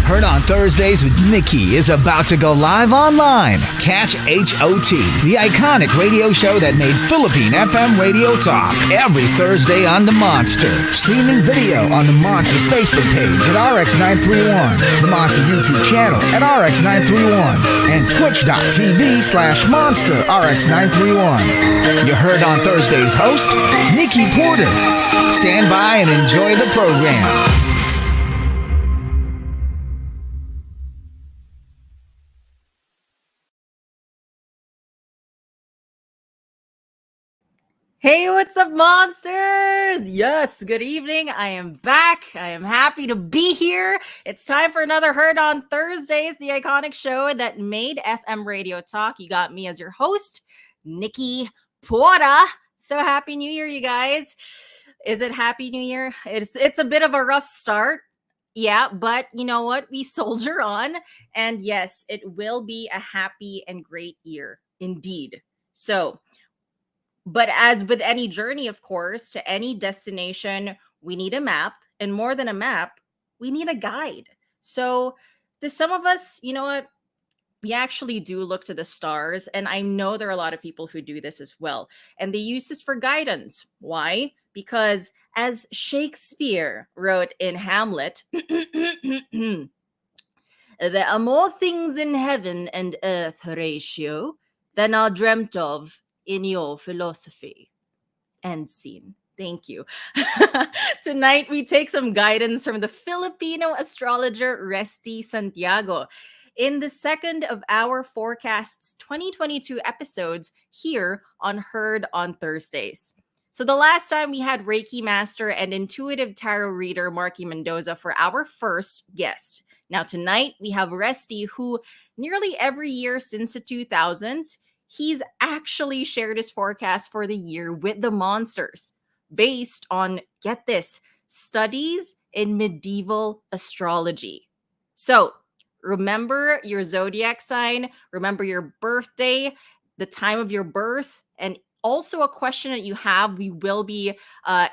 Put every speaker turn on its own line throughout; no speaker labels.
Heard on Thursdays with Nikki is about to go live online. Catch HOT, the iconic radio show that made Philippine FM radio talk, every Thursday on the Monster.
Streaming video on the Monster Facebook page at RX931, the Monster YouTube channel at RX931, and twitch.tv/Monster RX931.
You heard on Thursday's host, Nikki Porter. Stand by and enjoy the program.
Hey, what's up, monsters? Yes, good evening. I am back. I am happy to be here. It's time for another Heard on Thursdays, the iconic show that made FM radio talk. You got me as your host, Nikki Porter. So happy New Year, you guys. Is it Happy New Year? It's a bit of a rough start. Yeah, but you know what? We soldier on. And yes, it will be a happy and great year indeed. So, but as with any journey, of course, to any destination, we need a map. And more than a map, we need a guide. So to some of us, you know what? We actually do look to the stars. And I know there are a lot of people who do this as well. And they use this for guidance. Why? Because as Shakespeare wrote in Hamlet, there are more things in heaven and earth, Horatio, than are dreamt of in your philosophy. End scene. Thank you. Tonight, we take some guidance from the Filipino astrologer Resti Santiago in the second of our forecast's 2022 episodes here on Heard on Thursdays. So the last time we had Reiki master and intuitive tarot reader Marky Mendoza for our first guest. Now tonight, we have Resti, who nearly every year since the 2000s, he's actually shared his forecast for the year with the monsters based on, get this, studies in medieval astrology. So remember your zodiac sign, remember your birthday, the time of your birth, and also a question that you have. We will be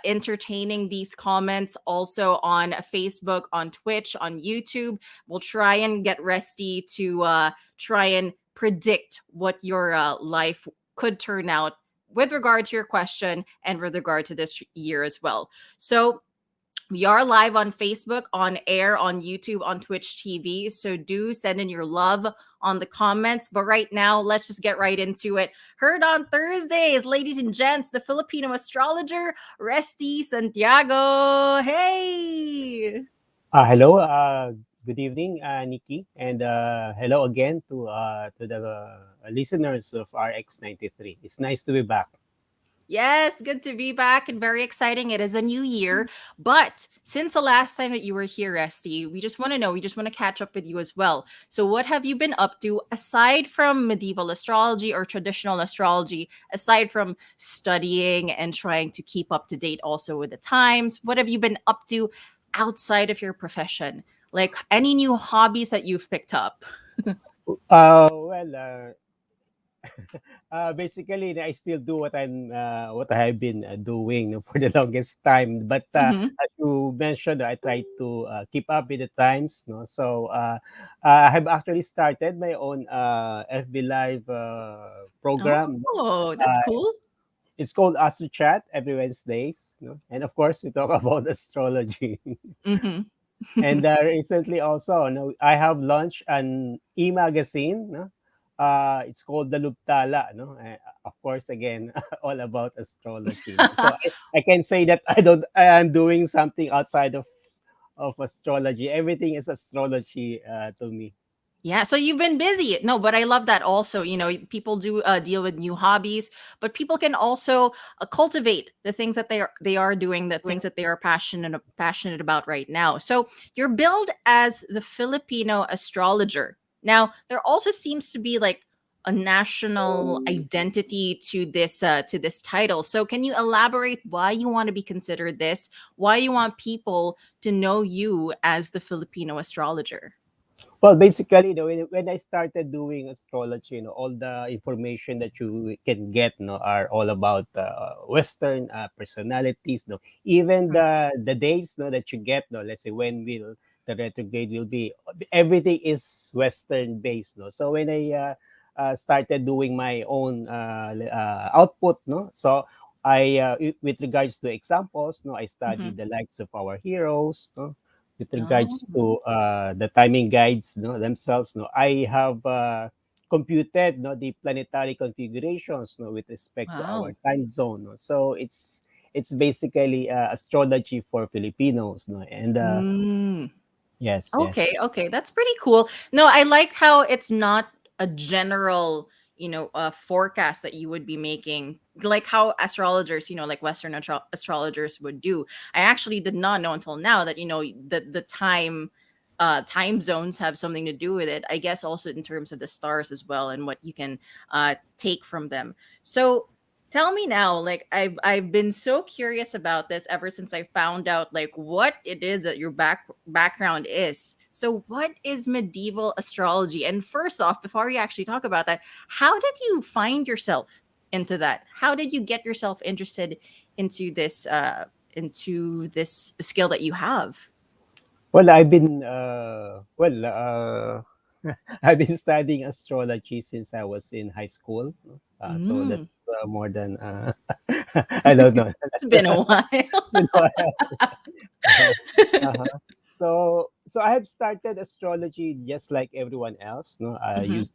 entertaining these comments also on Facebook, on Twitch, on YouTube. We'll try and get Resti to try and predict what your life could turn out with regard to your question and with regard to this year as well. So we are live on Facebook, on air, on YouTube, on Twitch TV. So do send in your love on the comments. But right now, let's just get right into it. Heard on Thursdays, ladies and gents, the Filipino astrologer Resti Santiago. Hey!
Hello. Good evening, Nikki, and hello again to the listeners of RX93. It's nice to be back.
Yes, good to be back and very exciting. It is a new year. But since the last time that you were here, Resti, we just want to know, we just want to catch up with you as well. So what have you been up to aside from medieval astrology or traditional astrology, aside from studying and trying to keep up to date also with the times? What have you been up to outside of your profession? Like any new hobbies that you've picked up?
Basically, I still do what I have been doing for the longest time. But as you mentioned, I try to keep up with the times. No, so I have actually started my own FB Live program.
Oh, that's cool.
It's called Astro Chat every Wednesdays. No? And of course, we talk about astrology. And recently also, no, I have launched an e-magazine. No? It's called the Luptala, no? Of course, again, all about astrology. So I can say that I am doing something outside of astrology. Everything is astrology to me.
Yeah, so you've been busy. No, but I love that also. You know, people do deal with new hobbies, but people can also cultivate the things that they are doing, the things that they are passionate about right now. So you're billed as the Filipino astrologer. Now, there also seems to be like a national identity to this title. So can you elaborate why you want to be considered this? Why you want people to know you as the Filipino astrologer?
Well, basically, when I started doing astrology, all the information that you can get, are all about Western personalities. Even the days, that you get, let's say when will the retrograde will be. Everything is Western based, no. So when I started doing my own output, no, so with regards to examples, no, I
Mhm.
studied the likes of our heroes, no, with
Oh,
regards to the timing guides, no, themselves, no, I have computed, no, the planetary configurations, no, with respect to our
wow.
time zone, no. So it's basically astrology for Filipinos, no, and
Mm.
yes, yes.
Okay, okay, that's pretty cool. No, I like how it's not a general, forecast that you would be making, like how astrologers, like Western astrologers would do. I actually did not know until now that the time zones have something to do with it. I guess also in terms of the stars as well and what you can take from them. So tell me now, like I've been so curious about this ever since I found out like what it is that your background is. So what is medieval astrology? And first off, before we actually talk about that, how did you find yourself into that? How did you get yourself interested into this skill that you have?
Well, I've been I've been studying astrology since I was in high school. So
Mm.
that's more than I don't know.
It's
That's
been a while.
you know, uh-huh. So I have started astrology just like everyone else. No, I
Hmm.
used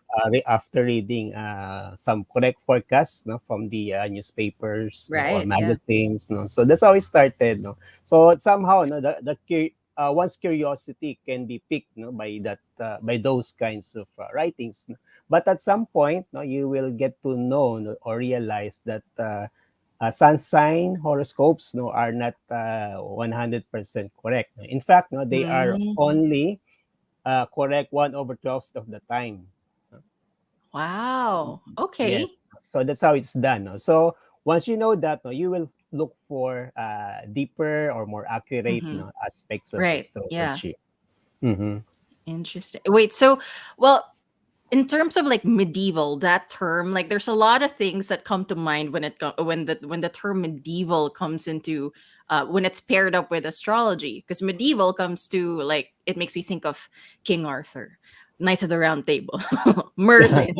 after reading some correct forecasts, no, from the newspapers, no, or
Right, yeah.
magazines. No, so that's how it started. No, so somehow, no, one's curiosity can be piqued, no, by that by those kinds of writings. No? But at some point, no, you will get to know, no, or realize that. Sun sign horoscopes, no, are not 100% correct. In fact, no, they are
Mm.
only correct 1/12 of the time.
Wow.
Yes.
Okay.
So that's how it's done. No? So once you know that, no, you will look for deeper or more accurate,
Hmm.
no, aspects of
Right. Yeah.
astrology. Mm-hmm.
Interesting. Wait, so well, in terms of like medieval, that term, like there's a lot of things that come to mind when the term medieval comes into when it's paired up with astrology, because medieval comes to like it makes me think of King Arthur, Knights of the Round Table, Merlin.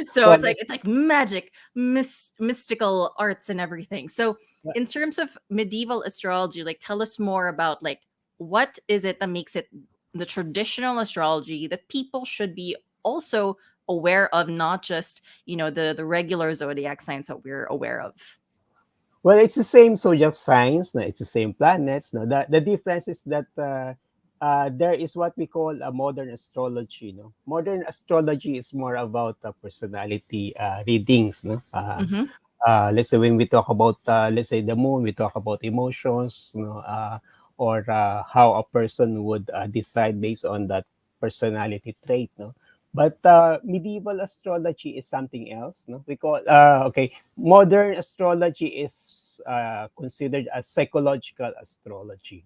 So
Well,
it's like magic, mystical arts and everything. So in terms of medieval astrology, like tell us more about like what is it that makes it the traditional astrology that people should be also aware of, not just the regular zodiac signs that we're aware of.
well, it's the same zodiac signs. No, it's the same planets. No, the difference is that there is what we call a modern astrology. No, modern astrology is more about personality readings. No,
Mm-hmm.
let's say when we talk about let's say the moon, we talk about emotions. No, or how a person would decide based on that personality trait. No. But medieval astrology is something else. No, we call okay. Modern astrology is considered as psychological astrology.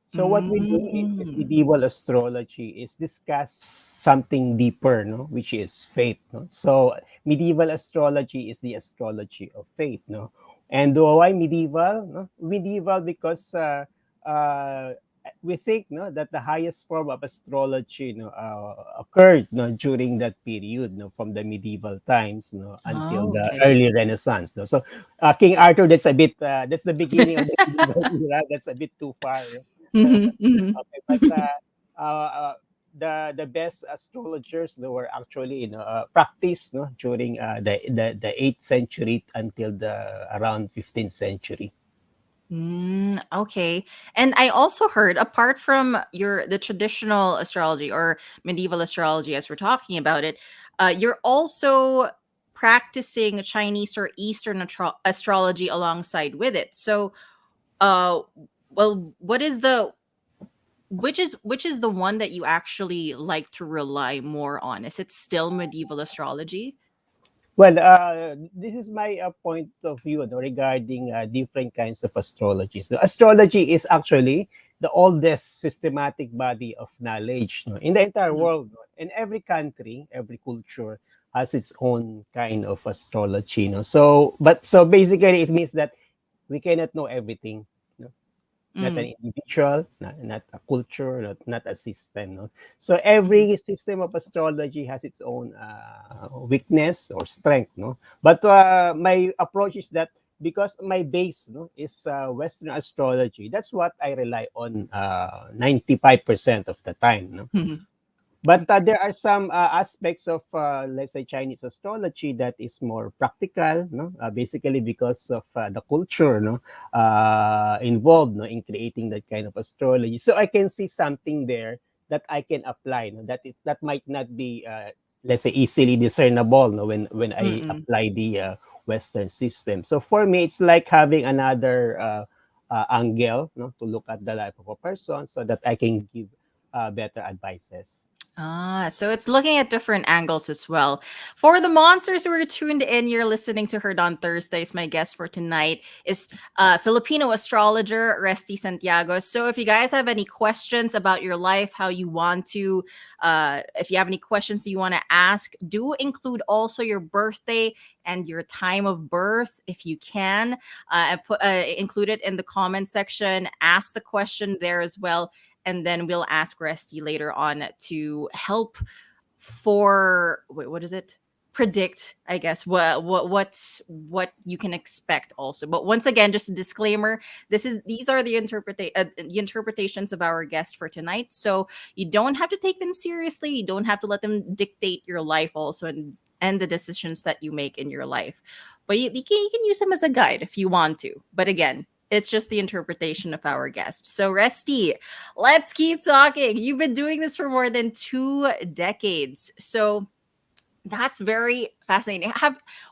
So what we do with
Mm.
medieval astrology is discuss something deeper, no, which is faith. No? So medieval astrology is the astrology of faith, no. And why medieval? No? Medieval because uh, we think, no, that the highest form of astrology, no, occurred, no, during that period, no, from the medieval times, no, until
Oh,
the
okay.
early Renaissance. No? So King Arthur, that's a bit that's the beginning of the medieval era. That's a bit too far.
Mhm, mhm.
Okay, but the best astrologers that were actually practiced, no, during the 8th century until the around 15th century.
Okay. And I also heard, apart from the traditional astrology or medieval astrology as we're talking about it, you're also practicing Chinese or Eastern astrology alongside with it. So uh well, what is the which is the one that you actually like to rely more on? Is it still medieval astrology?
Well, this is my point of view, no, regarding different kinds of astrologies. The astrology is actually the oldest systematic body of knowledge, no, in the entire
Mhm.
world. No? And every country, every culture has its own kind of astrology. No? So basically, it means that we cannot know everything. No? not
Mm.
an individual, not a culture, not a system. No? So every system of astrology has its own weakness or strength. No, but my approach is that because my base no is Western astrology, that's what I rely on 95% of the time. No?
Mhm.
But
Okay.
there are some aspects of, let's say, Chinese astrology that is more practical, no? Basically because of the culture, no, involved, no, in creating that kind of astrology. So I can see something there that I can apply, no, that might not be, let's say, easily discernible, no, when I
Mm-mm.
apply the Western system. So for me, it's like having another angle, no, to look at the life of a person, so that I can give better advices.
Ah, so it's looking at different angles as well. For the monsters who are tuned in, you're listening to Heard on Thursdays. My guest for tonight is Filipino astrologer Resti Santiago. So if you guys have any questions about your life, how you want to, if you have any questions you want to ask, do include also your birthday and your time of birth if you can. And include it in the comment section. Ask the question there as well, and then we'll ask Resty later on to help for what is it? Predict, I guess, what you can expect also. But once again, just a disclaimer: these are the interpretations of our guest for tonight. So you don't have to take them seriously. You don't have to let them dictate your life also, and the decisions that you make in your life. But you can use them as a guide if you want to. But again, it's just the interpretation of our guest. So, Resty, let's keep talking. You've been doing this for more than 2 decades. So, that's very fascinating.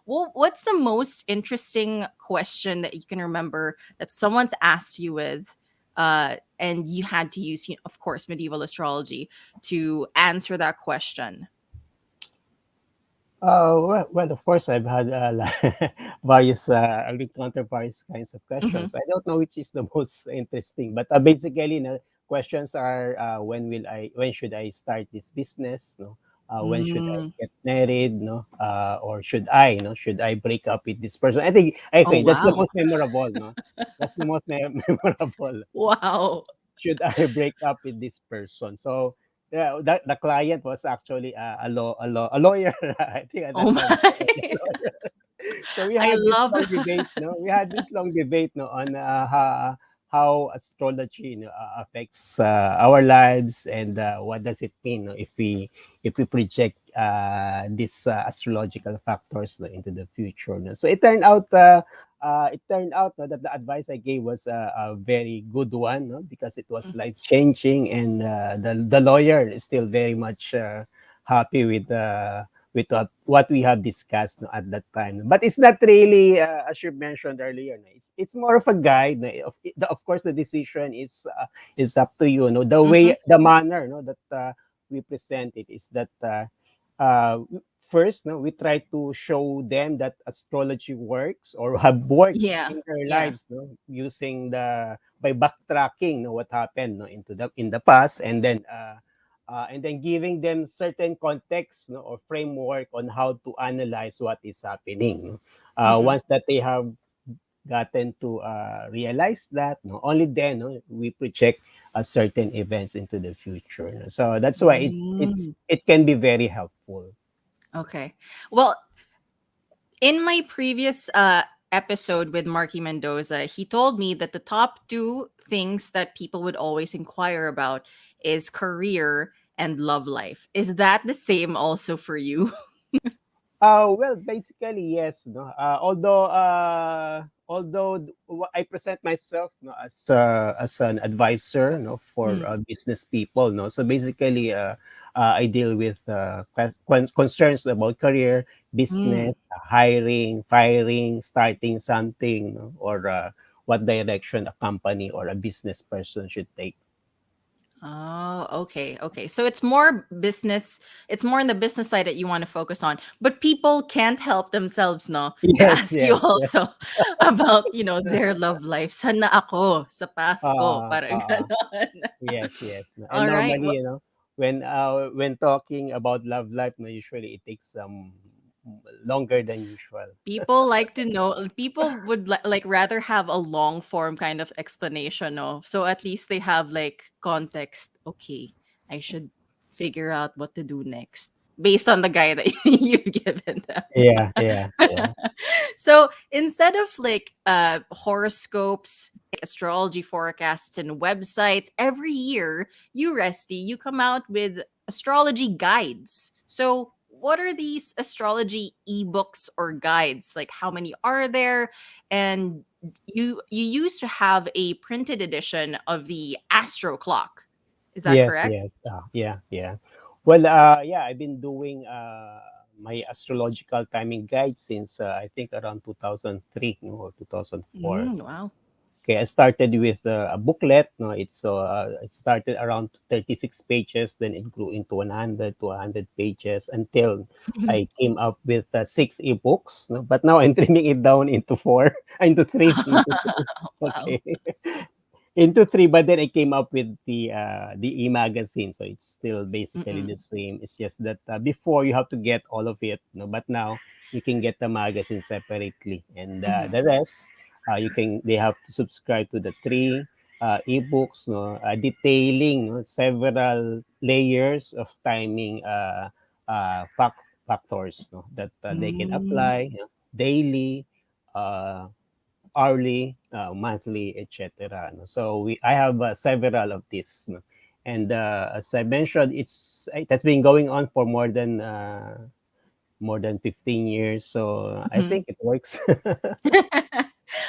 What's the most interesting question that you can remember that someone's asked you with, and you had to use, of course, medieval astrology to answer that question?
Well, of course, I've had various, I've encountered various kinds of
Mm-hmm.
questions. I don't know which is the most interesting, but basically, questions are when should I start this business? No, when should I
Mm.
get married? No, or should I break up with this person? I
Oh
think that's the
wow!
most memorable. No, that's the most memorable.
Wow!
Should I break up with this person? So yeah, the client was actually a lawyer. I think at
Oh
that time.
my!
So we
I
had this
love.
long debate. No, we had this long debate. No, on how astrology affects our lives and what does it mean if we project these astrological factors no, into the future. No? So it turned out no, that the advice I gave was a very good one no? Because it was life changing, and the lawyer is still very much happy with what we have discussed no, at that time. But it's not really, as you mentioned earlier, no, it's more of a guide. No, of course, the decision is up to you. No,
Mhm.
the manner no, that we present it is that uh, first, no, we try to show them that astrology works or have worked
Yeah,
in their
yeah.
lives, no, using by backtracking, no, what happened, no, in the past, and then giving them certain context, no, or framework on how to analyze what is happening. No?
Mm-mm.
Once that they have gotten to realize that, no, only then no, we project certain events into the future. No? So that's why
Mm.
it can be very helpful.
Okay. Well, in my previous episode with Marky Mendoza, he told me that the top two things that people would always inquire about is career and love life. Is that the same also for you?
Well, basically, yes. No, I present myself no, as an advisor, no, for
Mm.
business people, no. So basically, I deal with concerns about career,
Mm.
business, hiring, firing, starting something, no, or what direction a company or a business person should take.
Oh, okay, okay. So it's more business. It's more in the business side that you want to focus on. But people can't help themselves, no, to
Yes,
ask you
yes, yes.
also about, their love life. Sana ako sa path ko,
Uh,
parang
uh,
ganon.
Yes, yes. No, and
All right.
normally, when talking about love life, no, usually it takes some longer than usual.
People like to know. People would like rather have a long form kind of explanation, no? So at least they have like context. Okay, I should figure out what to do next based on the guide that you've given them.
Yeah, yeah, yeah.
So instead of like horoscopes, like astrology forecasts and websites, every year you, Resty, you come out with astrology guides. So what are these astrology ebooks or guides? Like how many are there? And you used to have a printed edition of the astro clock. Is that
Yes,
correct?
yes. Yeah, yeah. Well, yeah, I've been doing my astrological timing guide since I think around 2003 or 2004.
Wow.
Okay, I started with a booklet. No, it started around 36 pages, then it grew into 100 to 100 pages until I came up with six ebooks. No? But now I'm trimming it down into four, into three, into three.
Wow.
Okay, into three. But then I came up with the e-magazine, so it's still basically the
Mm-mm.
same. It's just that before you have to get all of it, no, but now you can get the magazine separately, and
Mhm.
the rest they have to subscribe to the three ebooks, no, detailing, no, several layers of timing factors, no, that they can
Mm.
apply, you know, daily, uh, hourly, monthly, etc. No? So I have several of these, no? And as I mentioned, it has been going on for more than 15 years, so I
Mhm.
think it works.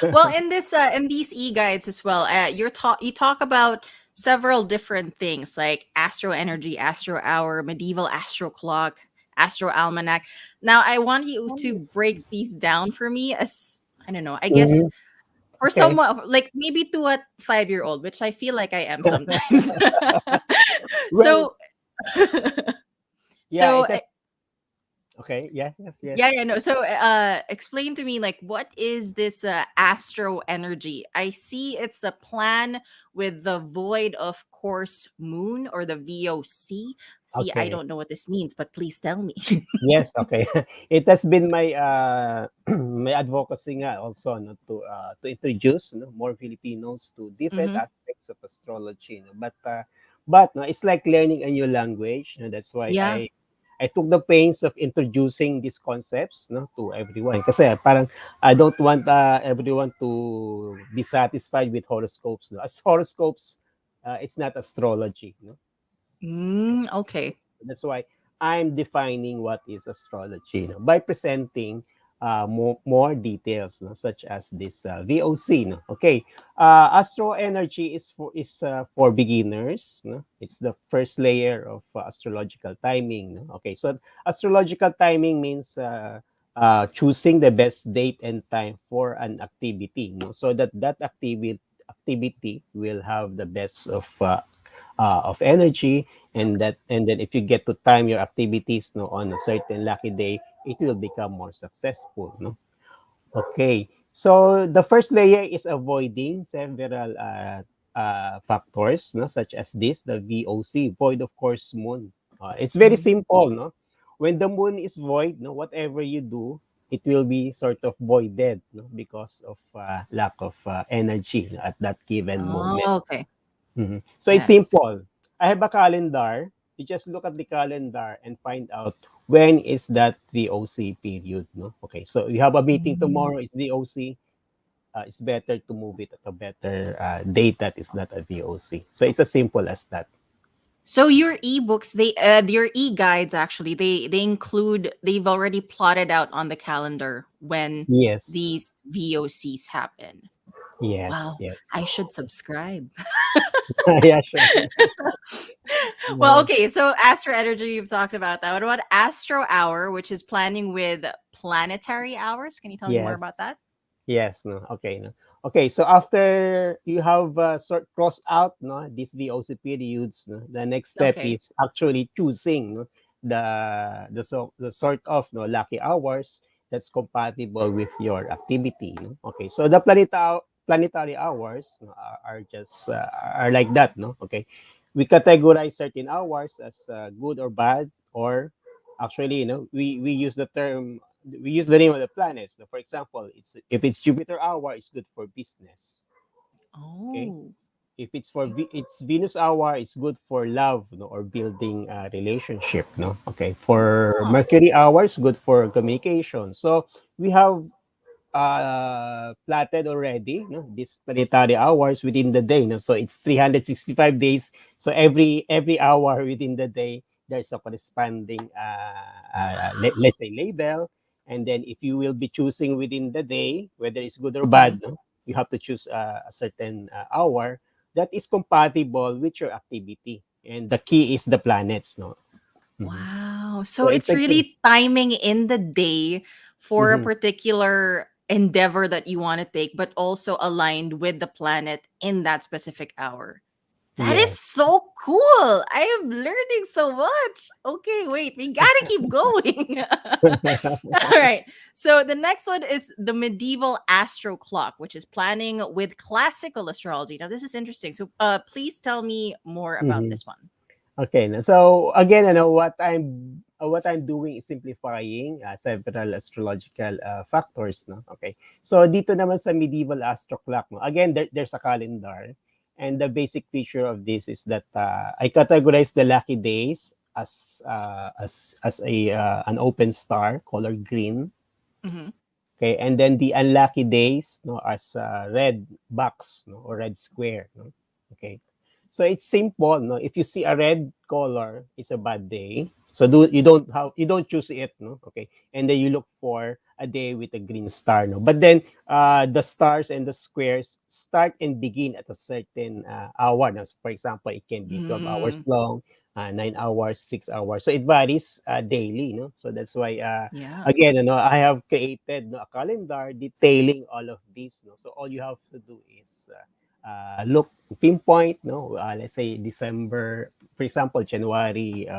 Well, in this in these e-guides as well, you talk about several different things like astro energy, astro hour, medieval astro clock, astro almanac. Now I want you to break these down for me as, I don't know, I guess
Mhm.
for
Okay.
someone like maybe to a 5 year old, which I feel like I am sometimes.
Well,
So
yeah,
so
it has. Okay. Yeah. Yes. Yes.
yeah, yeah, no. So, explain to me, like, what is this astro energy? I see it's a plan with the void of course moon or the VOC. See, I
Okay.
don't know what this means, but please tell me.
Yes. Okay. It has been my my advocacy nga also, no, to introduce, no, more Filipinos to different
Hmm.
aspects of astrology. No? But no, it's like learning a new language. No? That's why
Yeah.
I took the pains of introducing these concepts, no, to everyone. Kasi parang I don't want everyone to be satisfied with horoscopes. No? As horoscopes, it's not astrology. No?
Okay.
That's why I'm defining what is astrology, no, by presenting more details, no, such as this VOC. No? Okay, astro energy is for beginners. No? It's the first layer of astrological timing. No? Okay, so astrological timing means choosing the best date and time for an activity. No? So that activity will have the best of energy, and then if you get to time your activities, no, on a certain lucky day, it will become more successful, no. Okay, so the first layer is avoiding several factors, no, such as this, the VOC, void of course moon. It's very
Mhm.
simple, no. When the moon is void, no, whatever you do, it will be sort of voided, no, because of lack of energy at that given moment.
Oh, okay.
So it's
Yes.
simple. I have a calendar. You just look at the calendar and find out when is that VOC period. No, okay. So you have a meeting
Mm.
tomorrow. It's VOC. It's better to move it at a better date that is not a VOC. So it's as simple as that.
So your ebooks, your e-guides actually, they've already plotted out on the calendar when
Yes.
these VOCs happen.
Yes.
Wow,
Yes.
I should subscribe.
Yeah. Sure.
Well,
Yeah.
okay, so Astro Energy, you've talked about that. What about Astro Hour, which is planning with planetary hours? Can you tell me more about
Yes.
that?
Yes, no. Okay, no. Okay, so after you have cross out, no, these VOC periods, no, the next step
Okay.
is actually choosing, no, the sort of, no, lucky hours that's compatible with your activity. No? Okay, so the planetary hours, no, are just are like that. No, okay, we categorize certain hours as good or bad, or Actually, we use the term, we use the name of the planets. So for example, it's if it's Jupiter hour, it's good for business. Okay,
Oh.
if it's for it's Venus hour, it's good for love, or building a relationship. No, okay. For
Oh.
Mercury hours, good for communication. So we have plotted already, these planetary hours within the day. No? So it's 365 days. So every hour within the day, there's a corresponding, let's say, label. And then if you will be choosing within the day, whether it's good or
Mhm.
bad, no? You have to choose a certain hour that is compatible with your activity. And the key is the planets. No? Mhm.
Wow.
So
So
it's
it's
like,
really timing in the day for a
mhm.
particular endeavor that you want to take, but also aligned with the planet in that specific hour. That is
Yes.
so cool. I am learning so much. Okay, wait, we gotta keep going. All right. So the next one is the medieval astro clock, which is planning with classical astrology. Now, this is interesting. So, please tell me more about
Mhm.
this one.
Okay, so again, what I'm doing is simplifying several astrological factors, no? Okay. So dito naman sa medieval astro clock, no? Again, there's a calendar, and the basic feature of this is that I categorize the lucky days as a an open star, color green.
Hmm.
Okay, and then the unlucky days, no, as red box, no, or red square, no. Okay, so it's simple, no. If you see a red color, it's a bad day. So you don't choose it, no. Okay, and then you look for a day with a green star, no. But then the stars and the squares start and begin at a certain hour. Now, for example, it can be 12 hours
Mm,
long, 9 hours, 6 hours. So it varies daily, no. So that's why
yeah.
again, I have created, a calendar detailing all of this. No? So all you have to do is look, pinpoint, no, let's say December, for example, January.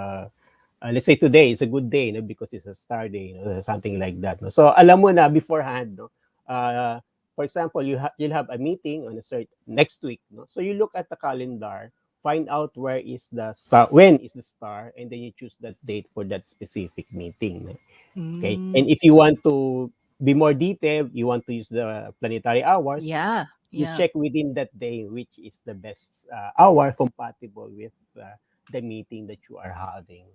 Let's say today is a good day, no, because it's a star day, something like that. No? So alam mo na beforehand, no. Uh, for example, you'll have a meeting on a certain next week, no. So you look at the calendar, find out where is the star, when is the star, and then you choose that date for that specific meeting. No? Okay.
Mm,
And if you want to be more detailed, you want to use the planetary hours,
yeah.
you
Yeah.
check within that day which is the best hour compatible with the meeting that you are having.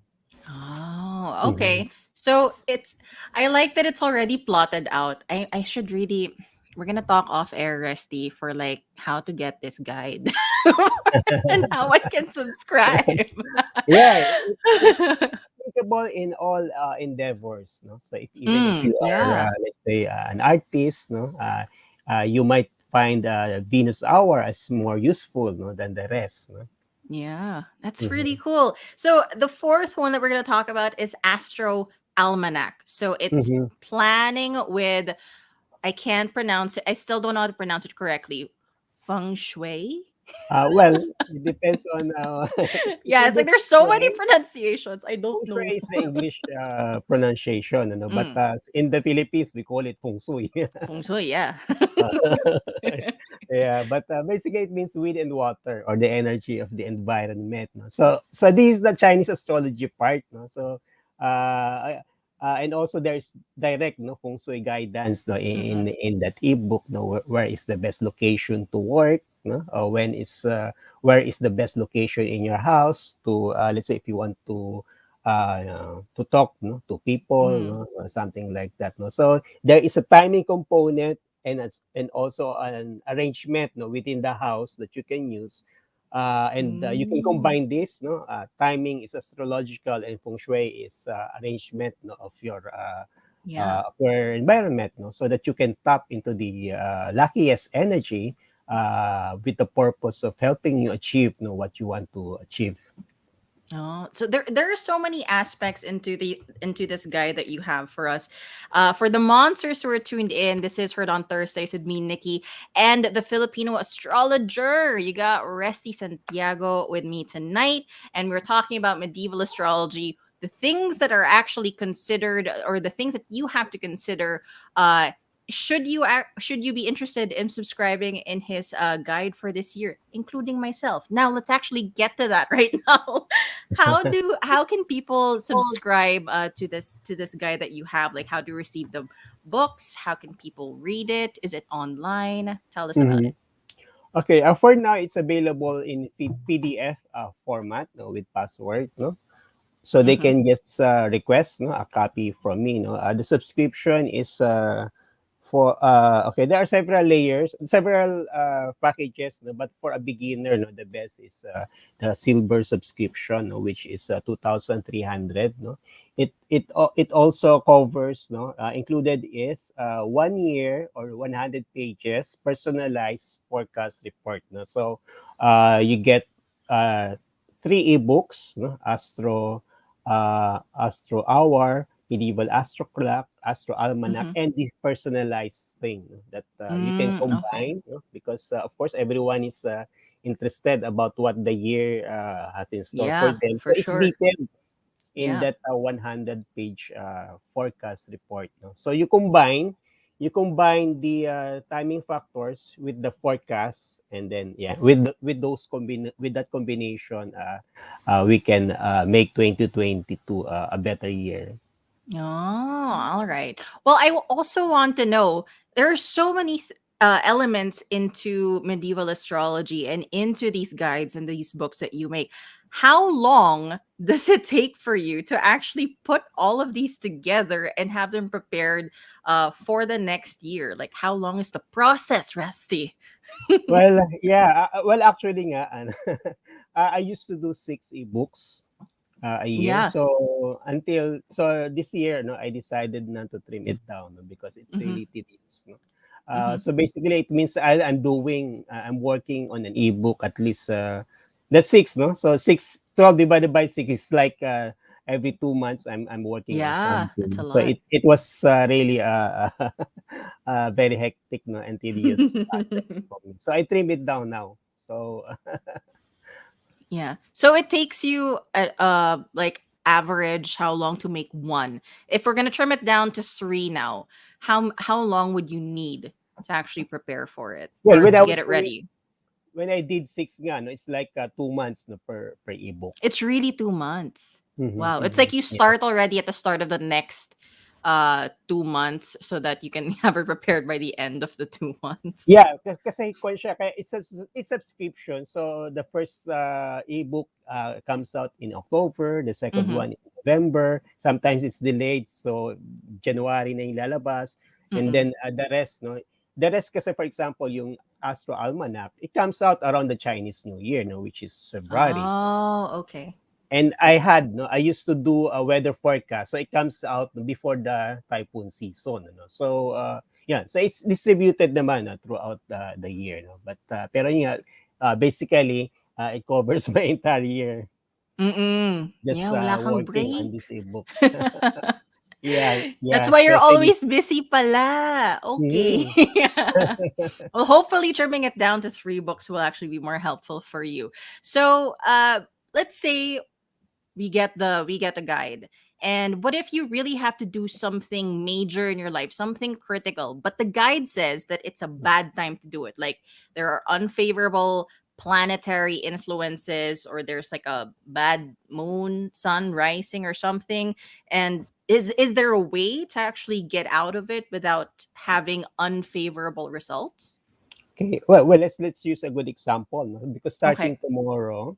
Oh,
Mhm.
okay. So it's I like that it's already plotted out. I should really we're gonna talk off air, Resty, for like how to get this guide and how I can subscribe.
Yeah, it's applicable in all endeavors. No? So even if you are,
Yeah.
let's say, an artist, no, you might find Venus hour as more useful, no, than the rest. No?
Yeah, that's really
Mhm.
cool. So the fourth one that we're going to talk about is Astro Almanac. So it's
Mhm.
planning with I can't pronounce it. I still don't know how to pronounce it correctly. Feng Shui.
Well, it depends on if
Yeah,
you
it's like
do
there's
feng
so many
shui.
pronunciations. I don't
Feng
know.
shui is the English pronunciation, but
Mm,
in the Philippines we call it feng shui.
Feng Shui, yeah.
Yeah, but basically it means wind and water, or the energy of the environment. No? So this is the Chinese astrology part. No? So and also there's direct, no, feng shui guidance, no,
Hmm.
in that ebook. No, where is the best location to work? No, or where is the best location in your house to, let's say, if you want to talk, no, to people,
Mm.
no, or something like that. No, so there is a timing component, and also an arrangement, no, within the house that you can use, and you can
Mm.
combine this, no. Timing is astrological, and feng shui is arrangement, no,
Yeah.
of your environment, no, so that you can tap into the luckiest energy with the purpose of helping you achieve, what you want to achieve.
Oh, so there are so many aspects into this guide that you have for us. For the monsters who are tuned in, this is heard on Thursdays with me, Nikki, and the Filipino astrologer. You got Resti Santiago with me tonight, and we're talking about medieval astrology, the things that are actually considered, or the things that you have to consider, uh, should you be interested in subscribing in his guide for this year, including myself? Now let's actually get to that right now. How can people subscribe to this guide that you have? Like, how do you receive the books? How can people read it? Is it online? Tell us about
Mhm.
it.
Okay, for now it's available in PDF format, no, with password, no. So they
Mm-hmm.
can just request, no, a copy from me, no. The subscription is for okay, there are several layers, several packages, no, but for a beginner, no, the best is the silver subscription, no, which is 2,300, no. It also covers, no, included is 1 year or 100 pages personalized forecast report, no. So you get uh, three ebooks, no, Astro Hour, Medieval Astro Clock, Astro Almanac,
Mm-hmm.
and this personalized thing, no, that you can
Okay.
combine, no, because of course everyone is interested about what the year has in store for
Yeah,
them. So
for
it's
sure.
detailed in
Yeah.
that 100-page forecast report. No? So you combine the timing factors with the forecast, and then yeah, with that combination, we can make 2022 a better year.
Oh, all right. Well, also want to know, there are so many elements into medieval astrology and into these guides and these books that you make. How long does it take for you to actually put all of these together and have them prepared for the next year? Like, how long is the process, Rusty?
Well, yeah, well actually nga, ano, I used to do 6 ebooks a year.
Yeah.
So this year, no, I decided not to trim it down, no, because it's
Mm-hmm.
really tedious. No?
Mm-hmm.
So basically, it means I'm working on an ebook at least that's six, no. So 12 divided by six is like every 2 months I'm working on
Yeah, that's a
something. So
lot.
it was really very hectic, no, and tedious process for me. So I trim it down now. So
Yeah. So it takes you at like average how long to make one? If we're gonna trim it down to three now, how long would you need to actually prepare for it
well,
or to get it ready?
when I did six nga, no, it's like 2 months, no, per ebook.
It's really 2 months.
Mhm,
Wow. It's
mhm.
like you
Yeah.
start already at the start of the next 2 months so that you can have it prepared by the end of the 2 months.
Yeah, kasi kung siya, kaya it's subscription. So the first ebook comes out in October, the second
Mm-hmm.
one in November. Sometimes it's delayed, so January na yung lalabas. And
Mm-mm.
then the rest, no. The rest kasi, for example, yung Astro Almanac, it comes out around the Chinese New Year, no, which is February.
Oh, okay.
And I used to do a weather forecast, so it comes out before the typhoon season, no? So yeah, so it's distributed naman throughout the year, no? But pero yun nga, basically it covers my entire year
Mm-mm.
just
Yeah, wala kang
working on
break.
these ebooks. Yeah,
That's
yeah,
why you're
especially.
always busy pala. Okay.
Mhm.
Well, hopefully trimming it down to three books will actually be more helpful for you. So, let's say we get a guide. And what if you really have to do something major in your life, something critical, but the guide says that it's a bad time to do it. Like there are unfavorable planetary influences or there's like a bad moon, sun rising or something. And is there a way to actually get out of it without having unfavorable results?
Okay. Well, let's use a good example, no? Because
Okay.
starting tomorrow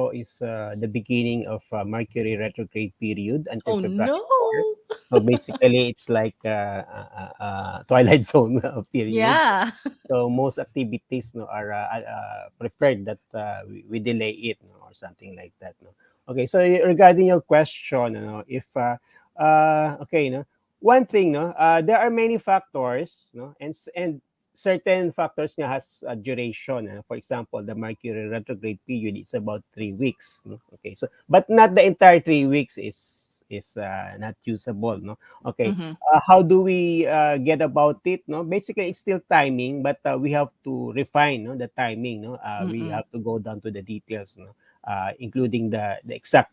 is the beginning of Mercury retrograde period until
Oh
February
no.
4. So basically, it's like twilight zone period.
Yeah.
So most activities, no, are preferred that we delay it, no, or something like that. No. Okay. So regarding your question, if okay, no, one thing, no, there are many factors, no, and certain factors nga has a duration. For example, the Mercury retrograde period is about 3 weeks. No? Okay, so but not the entire 3 weeks is not usable. No, okay.
Mm-hmm.
How do we get about it? No, basically it's still timing, but we have to refine, no, the timing. No, we
Mm-mm.
have to go down to the details. No, including the exact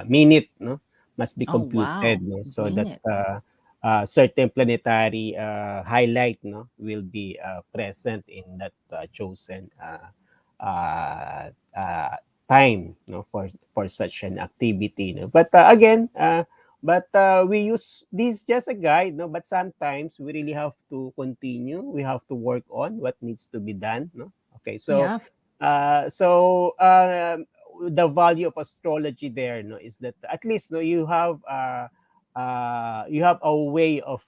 minute. No, must be
Oh wow.
computed. No, so that
Minute.
certain planetary highlight, no, will be present in that chosen uh, uh, time, no, for such an activity, no. But again, we use this just a guide, no. But sometimes we really have to continue. We have to work on what needs to be done, no. Okay, so
Yeah.
uh, so um, the value of astrology there, no, is that at least, no, you have a way of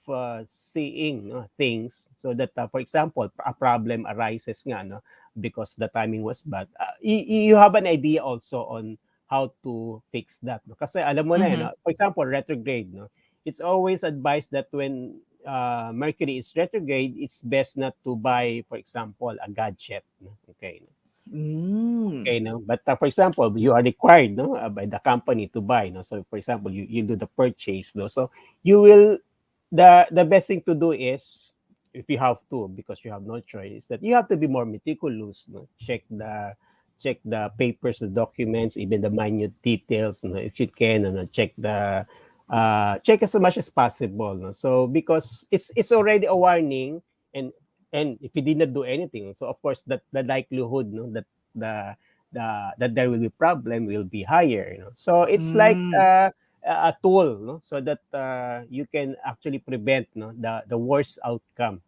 seeing, no, things, so that for example a problem arises nga, no, because the timing was bad, you have an idea also on how to fix that, no? Kasi alam mo na,
Mm-hmm.
no? For example retrograde, no, it's always advised that when Mercury is retrograde, it's best not to buy, for example, a gadget, no? Okay.
Mm.
Okay, no. But for example, you are required, no, by the company to buy, no. So for example, you do the purchase, no. So you will the best thing to do is, if you have to, because you have no choice, that you have to be more meticulous, no. Check the papers, the documents, even the minute details, no, if you can, no, check as much as possible, no. So because it's already a warning, and if you did not do anything, so of course that the likelihood, no, that the that there will be problem will be higher, you know. So it's like
Mm.
a tool, no, so that you can actually prevent, no, the worst outcome.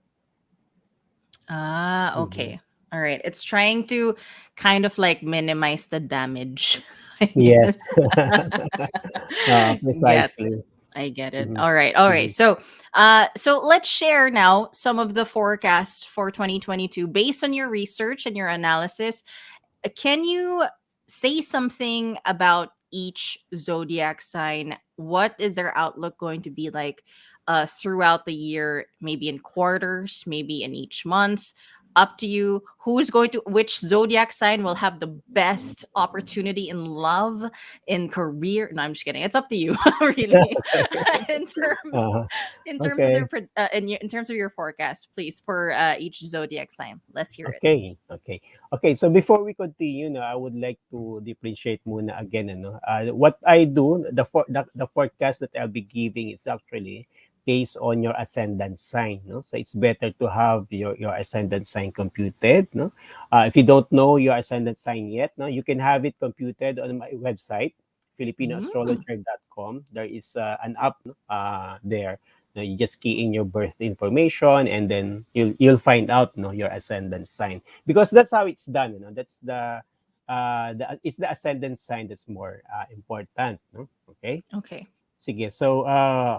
Ah,
Mhm.
okay. All right. It's trying to kind of like minimize the damage, I
Yes.
guess. Gets.
Precisely.
I get it.
Mhm.
All right. All right.
Mhm.
So let's share now some of the forecast for 2022 based on your research and your analysis. Can you say something about each zodiac sign? What is their outlook going to be like throughout the year, maybe in quarters, maybe in each month? Up to you. Who's going to, which zodiac sign will have the best opportunity in love, in career? No, I'm just kidding. It's up to you, really. in terms
Uh-huh.
in terms of
Okay.
their in terms of your forecast, please, for each zodiac sign. Let's hear it.
Okay, okay. Okay, so before we continue, no, I would like to differentiate muna again, ano. What I do, the forecast that I'll be giving is actually based on your ascendant sign, no? So it's better to have your ascendant sign computed, no? If you don't know your ascendant sign yet, no, you can have it computed on my website,
Mm.
filipinoastrologer.com. There is an app, no, there. No, you just key in your birth information, and then you'll find out, no, your ascendant sign, because that's how it's done, you know. That's it's the ascendant sign that's more important, no? Okay,
Okay.
sige. So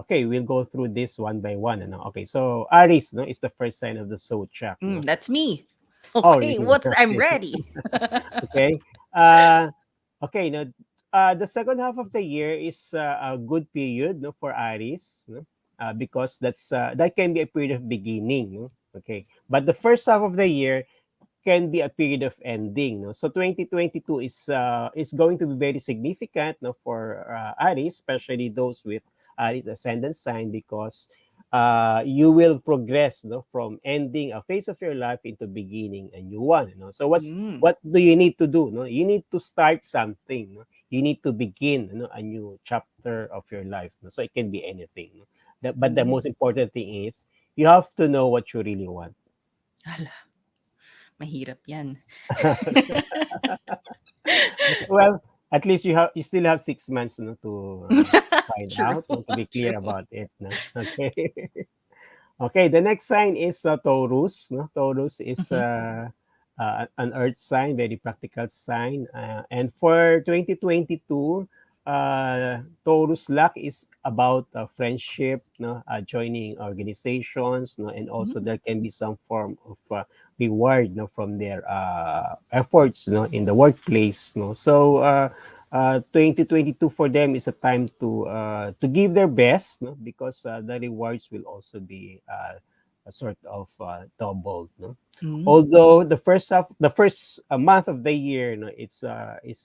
okay, we'll go through this one by one, no? Okay, so Aries, no, is the first sign of the zodiac, no.
That's me.
Oh
Okay,
really?
I'm ready.
Okay. uh okay, now the second half of the year is a good period, no, for Aries, no? Because that can be a period of beginning, no? Okay, but the first half of the year can be a period of ending, no? So 2022 is going to be very significant, no, for Aries, especially those with Aries ascendant sign, because you will progress, no, from ending a phase of your life into beginning a new one, you know. So
Mm.
what do you need to do, no? You need to start something, no? You need to begin, you know, a new chapter of your life, no? So it can be anything, no? But the
Mm.
most important thing is you have to know what you really want.
Hala, mahirap yan.
Well, at least you still have 6 months, no, to find
True.
out, no, to be
True.
clear about it, no? Okay. Okay, the next sign is Taurus, no? Taurus is
Mhm.
an earth sign, very practical sign, and for 2022, Taurus luck is about friendship, no, joining organizations, no, and also
Mm.
there can be some form of reward, no, from their efforts, no, in the workplace, no. So 2022 for them is a time to give their best, no, because the rewards will also be a sort of doubled, no.
Mm.
Although the first month of the year, no, it's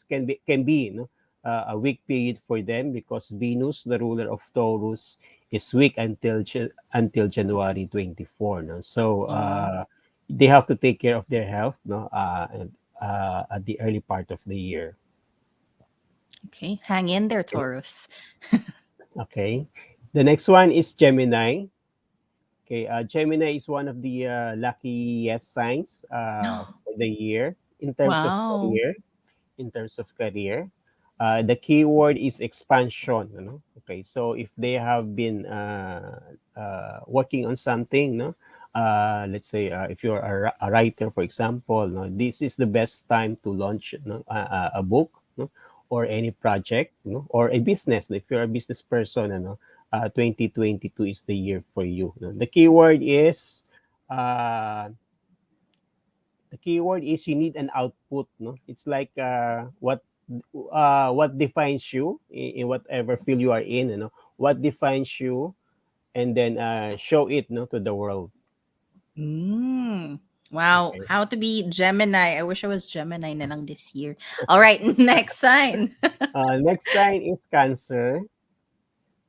can be, no, a weak period for them, because Venus, the ruler of Taurus, is weak until January 24, no. So
Oh,
they have to take care of their health, no, at the early part of the year.
okay. Hang in there, Taurus.
Okay. The next one is Gemini. Okay, Gemini is one of the luckiest signs for the year in terms of
Wow.
career. In terms of career, the keyword is expansion. Okay, so if they have been working on something, no, let's say if you're a writer, for example, no, this is the best time to launch a book, no, or any project, no, or a business. If you're a business person, 2022 is the year for you. No? Uh, the keyword is you need an output. No, it's like what defines you in whatever field you are in. What defines you, and then show it, no, to the world.
Mm. Wow.
Okay.
How to be Gemini. I wish I was Gemini na lang this year. All right, next sign.
Next sign is Cancer.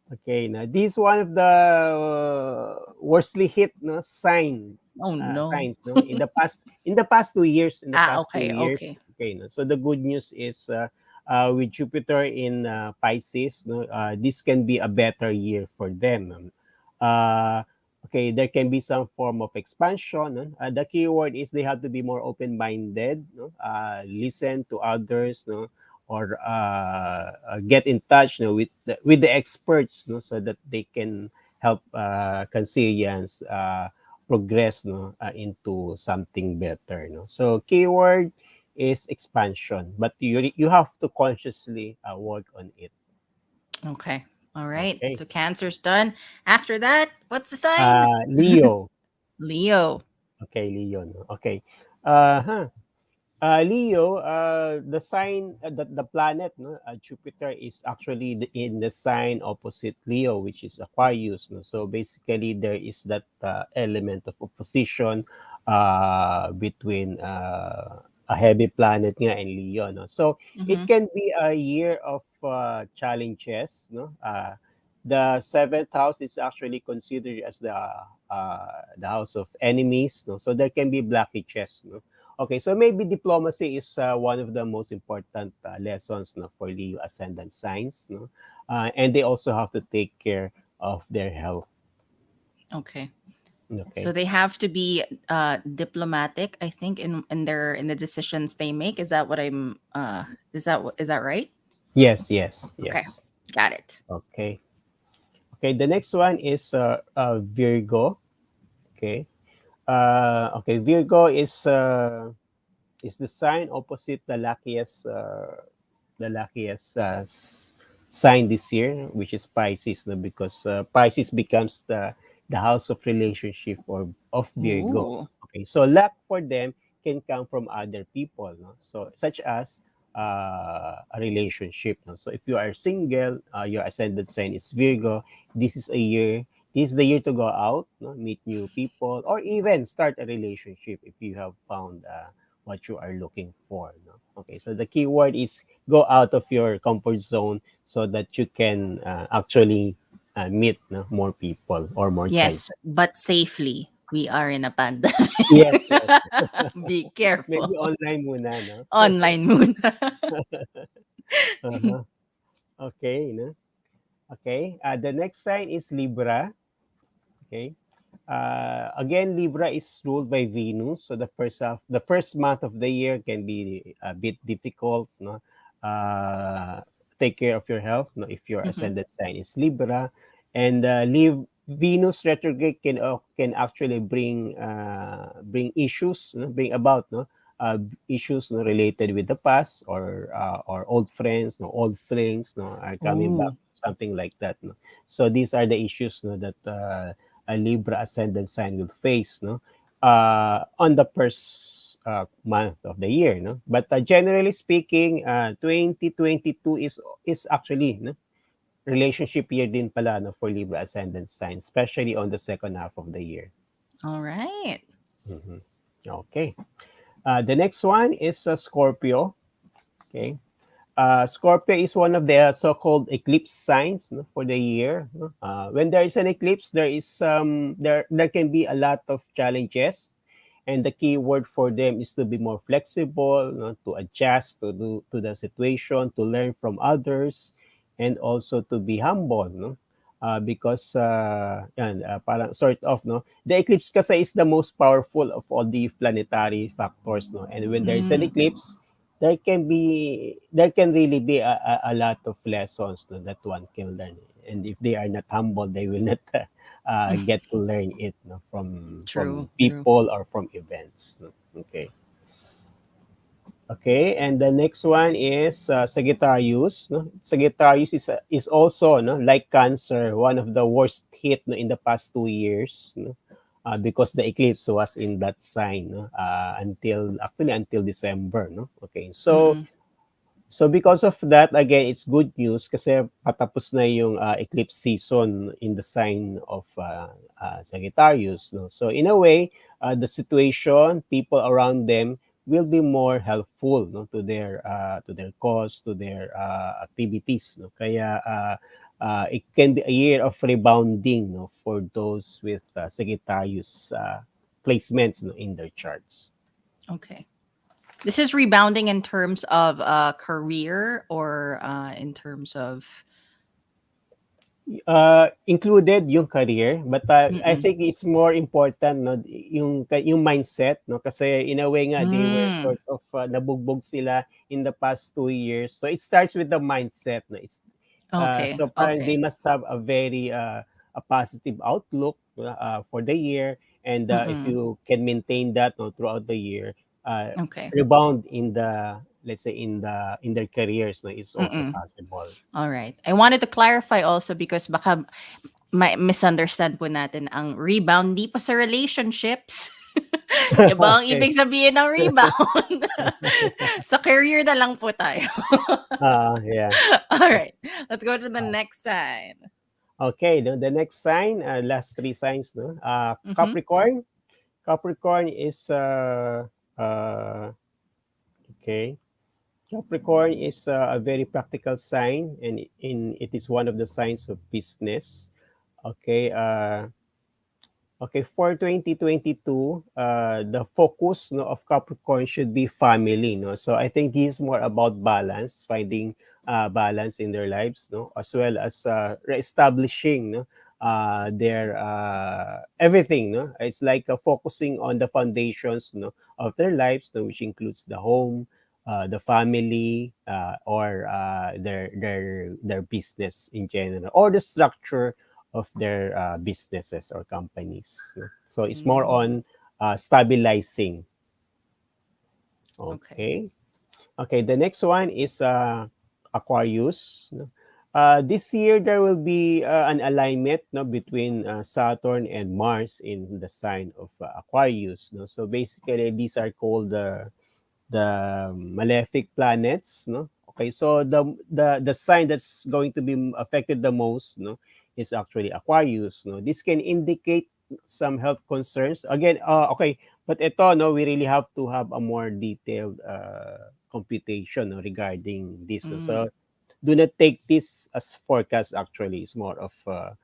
Okay, now this is one of the worstly hit, no,
Oh no.
signs, no, in the past 2 years,
Ah, okay, okay.
Okay, no. So the good news is with Jupiter in Pisces, no, this can be a better year for them. Uh, okay, there can be some form of expansion. No? The keyword is they have to be more open-minded, no? Listen to others, no, or get in touch, with the experts, no, so that they can help consilience progress, no, into something better. No? So keyword is expansion, but you have to consciously work on it.
Okay. All right.
Okay.
So Cancer's done. After that, what's the sign?
Leo.
Leo.
Okay, Leo. No? Okay. Huh. Leo, the sign that the planet, no, Jupiter is actually in the sign opposite Leo, which is Aquarius. No? So basically, there is that element of opposition between a heavy planet nga and Leo. No? So it
Mm-hmm.
can be a year of challenges. No? The seventh house is actually considered as the house of enemies. No? So there can be blockages. No? Okay, so maybe diplomacy is one of the most important lessons, no, for Leo ascendant signs, no, and they also have to take care of their health.
Okay. So
Okay.
they have to be diplomatic, I think, in the decisions they make. Is that what I'm is that right?
Yes, yes,
Okay.
yes.
Got it.
Okay. Okay. The next one is Virgo. Okay. Okay. Virgo is the sign opposite the luckiest sign this year, which is Pisces, no? Because Pisces becomes the house of relationship or of Virgo.
Ooh.
Okay, so luck for them can come from other people, no? So such as a relationship. No? So if you are single, your ascendant sign is Virgo. This is a year. This is the year to go out, no? Meet new people, or even start a relationship if you have found what you are looking for. No? Okay, so the keyword is go out of your comfort zone so that you can actually meet, no, more people or more
Yes,
choices.
but safely. We are in a pandemic.
Yes, yes.
Be careful.
Maybe online muna, no?
Online moon.
Uh-huh. Okay, no? Okay. The next sign is Libra. Okay. Again, Libra is ruled by Venus, so the first month of the year can be a bit difficult. No, take care of your health. No, if your
Mhm.
ascendant sign is Libra, and Venus retrograde can actually bring issues, no, bring about, no, issues, no, related with the past, or old friends, no, old flings, no, are coming back,
Ooh.
something like that. No, so these are the issues, no, that a Libra ascendant sign will face, no, on the first month of the year, no. But generally speaking, 2022 is actually, no, relationship year din pala, no, for Libra ascendant sign, especially on the second half of the year.
All right.
Mhm. Okay. The next one is Scorpio. Okay. Scorpio is one of the so-called eclipse signs, no, for the year. No? When there is an eclipse, there can be a lot of challenges, and the key word for them is to be more flexible, no, to adjust to the situation, to learn from others, and also to be humble. No? because yan, parang sort of, no, the eclipse kasi is the most powerful of all the planetary factors, no, and when there is an
Mm.
eclipse, there can really be a lot of lessons, no, that one can learn, and if they are not humble, they will not get to learn it, no, from
True, true.
people or from events, no? Okay. Okay, and the next one is Sagittarius. No? Sagittarius is also, no, like Cancer, one of the worst hit, no, in the past 2 years, no? Because the eclipse was in that sign, no? Until December. No? Okay, so
Mm-mm.
because of that, again, it's good news kasi patapos na yung eclipse season in the sign of Sagittarius. No? So in a way, the situation, people around them will be more helpful, no, to their cause, to their activities. No? Kaya it can be a year of rebounding, no, for those with Sagittarius placements, no, in their charts.
Okay. This is rebounding in terms of career or in terms of.
Included yung career, but I
Mm-mm.
think it's more important, no, yung mindset, no, kasi in a way nga they were
Mm.
sort of nabugbog sila in the past 2 years, so it starts with the mindset, no. It's
Okay.
so parang they
Okay.
must have a very a positive outlook for the year, and if
Mm-mm.
you can maintain that, no, throughout the year,
Okay.
rebound in the, let's say, in their careers, no, is also
Mm-mm.
possible.
All right. I wanted to clarify also because baka misunderstand po natin ang rebound di pa sa relationships. Iba ang
Okay.
ibig sabihin ng rebound. Sa career na lang po tayo.
Yeah.
All right. Let's go to the next sign.
Okay, the next sign, last three signs, no?
Mm-hmm.
Capricorn. Capricorn is okay. Capricorn is a very practical sign, and it is one of the signs of business. Okay. Okay, for 2022, the focus, no, of Capricorn should be family, no. So I think this is more about balance, finding balance in their lives, no, as well as reestablishing, no, their everything, no. It's like focusing on the foundations, no, of their lives, no, which includes the home, the family, or their business in general, or the structure of their businesses or companies. No? So it's more
Mm,
on stabilizing.
okay.
Okay. Okay. The next one is Aquarius. No? This year there will be an alignment, no, between Saturn and Mars in the sign of Aquarius. No? So basically, these are called the malefic planets, no. Okay, so the sign that's going to be affected the most, no, is actually Aquarius, no. This can indicate some health concerns again. Okay, but ito, no, we really have to have a more detailed computation, no, regarding this, no?
Mm,
So do not take this as forecast. Actually, it's more of a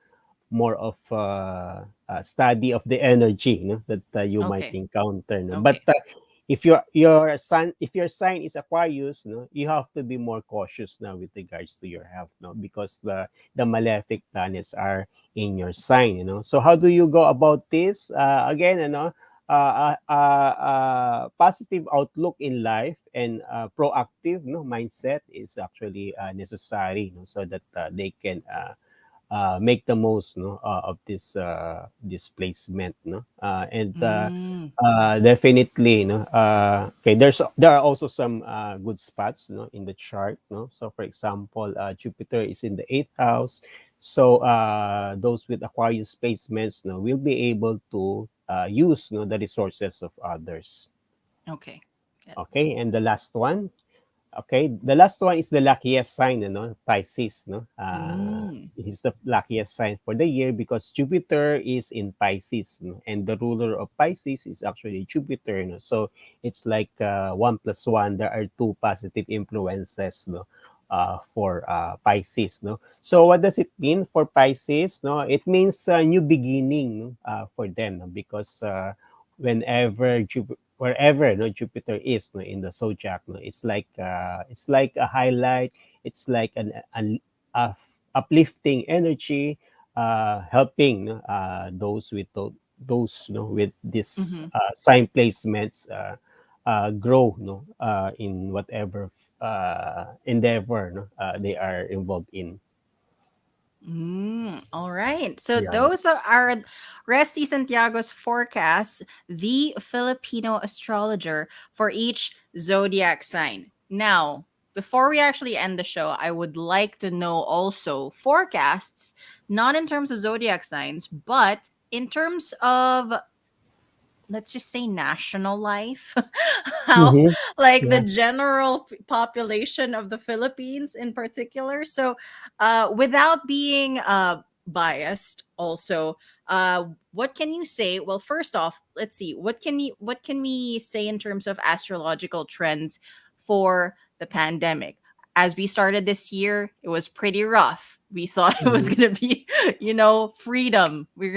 study of the energy, no, that you might
okay.
encounter, no? But
Okay.
if your sign is Aquarius, no, you have to be more cautious now with regards to your health, no, because the malefic planets are in your sign, you know. So how do you go about this? Again, you know, positive outlook in life and proactive, no, mindset is actually necessary, no, so that they can make the most, no, of this displacement, no, and
Mm,
definitely, no. Okay, there are also some good spots, no, in the chart, no. So for example, Jupiter is in the eighth house, so those with Aquarius placements, no, will be able to use, no, the resources of others.
okay. Good.
Okay, and the last one. Okay, the last one is the luckiest sign, no? Pisces, no?
Mm,
It is the luckiest sign for the year because Jupiter is in Pisces, no? And the ruler of Pisces is actually Jupiter, no? So it's like 1 plus 1. There are two positive influences, no? For Pisces, no? So what does it mean for Pisces? No, it means a new beginning, no? For them, no? Because whenever wherever, no, Jupiter is, no, in the zodiac, no, it's like a highlight. It's like an a uplifting energy. helping those with those with this
Mm-hmm.
sign placements grow in whatever endeavor they are involved in.
All right. So
Yeah.
those are Resti Santiago's forecasts, the Filipino astrologer for each zodiac sign. Now, before we actually end the show, I would like to know also forecasts, not in terms of zodiac signs, but in terms of, let's just say, national life. How,
Mm-hmm.
like, the
Yeah.
general population of the Philippines in particular. So without being biased also, what can you say? Well, first off, let's see, what can we say in terms of astrological trends for the pandemic? As we started this year, it was pretty rough. We thought it was
Mm-hmm.
gonna be, freedom. We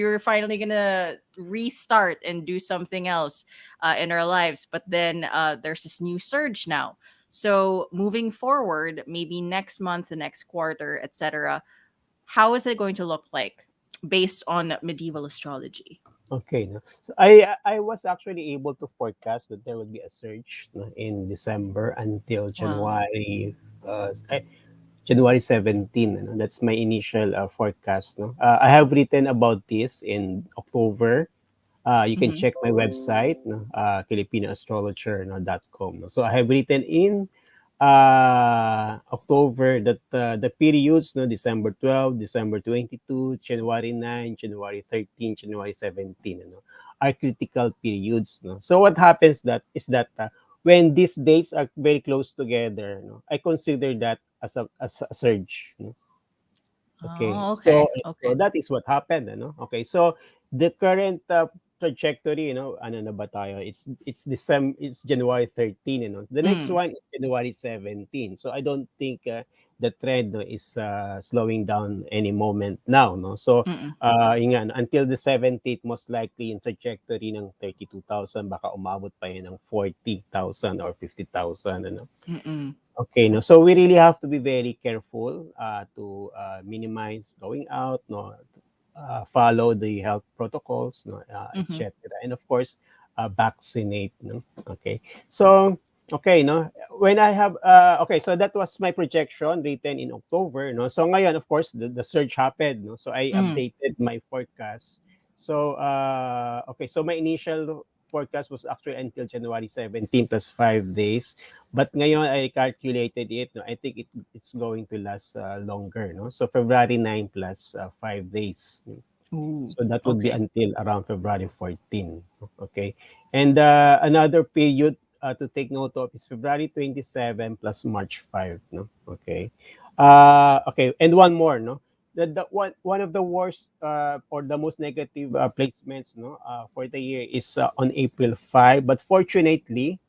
were finally gonna restart and do something else in our lives. But then there's this new surge now. So moving forward, maybe next month, the next quarter, etc., how is it going to look like based on medieval astrology?
Okay. No? So I was actually able to forecast that there would be a surge in December until
Wow.
January 17. That's my initial forecast. No? I have written about this in October. You can
Mm-hmm.
check my website, no? filipinoastrologer.com. So I have written in October that the periods, no, December 12, December 22, January 9, January 13, January 17, are critical periods. No? So what happens that when these dates are very close together, I consider that as a surge. Okay,
Oh,
so
okay.
so
Okay.
that is what happened, ano? Okay, so the current trajectory, ano na ba tayo? It's January 13, The next
Mm.
one is January 17. So I don't think the trend is slowing down any moment now, no? So
Mm-mm.
yun nga, until the 17th, most likely yung trajectory ng 32,000 baka umabot pa yun ng 40,000 or 50,000, ano?
Mm-mm.
Okay, no. So we really have to be very careful to minimize going out, no, follow the health protocols, no,
Mm-hmm.
etc. And of course, vaccinate, no. Okay. So, okay, no. When I have okay, so that was my projection written in October, no. So ngayon, of course, the surge happened, no. So I
Mm.
updated my forecast. So okay, so my initial forecast was actually until January 17 plus 5 days. But ngayon I calculated it, no, I think it's going to last longer, no? So February 9 plus 5 days.
Ooh.
So that would be
Okay.
until around February 14. Okay. And another period to take note of is February 27 plus March 5, no? Okay. Okay, and one more, no? One of the worst or the most negative placements, no, for the year is on April 5, but fortunately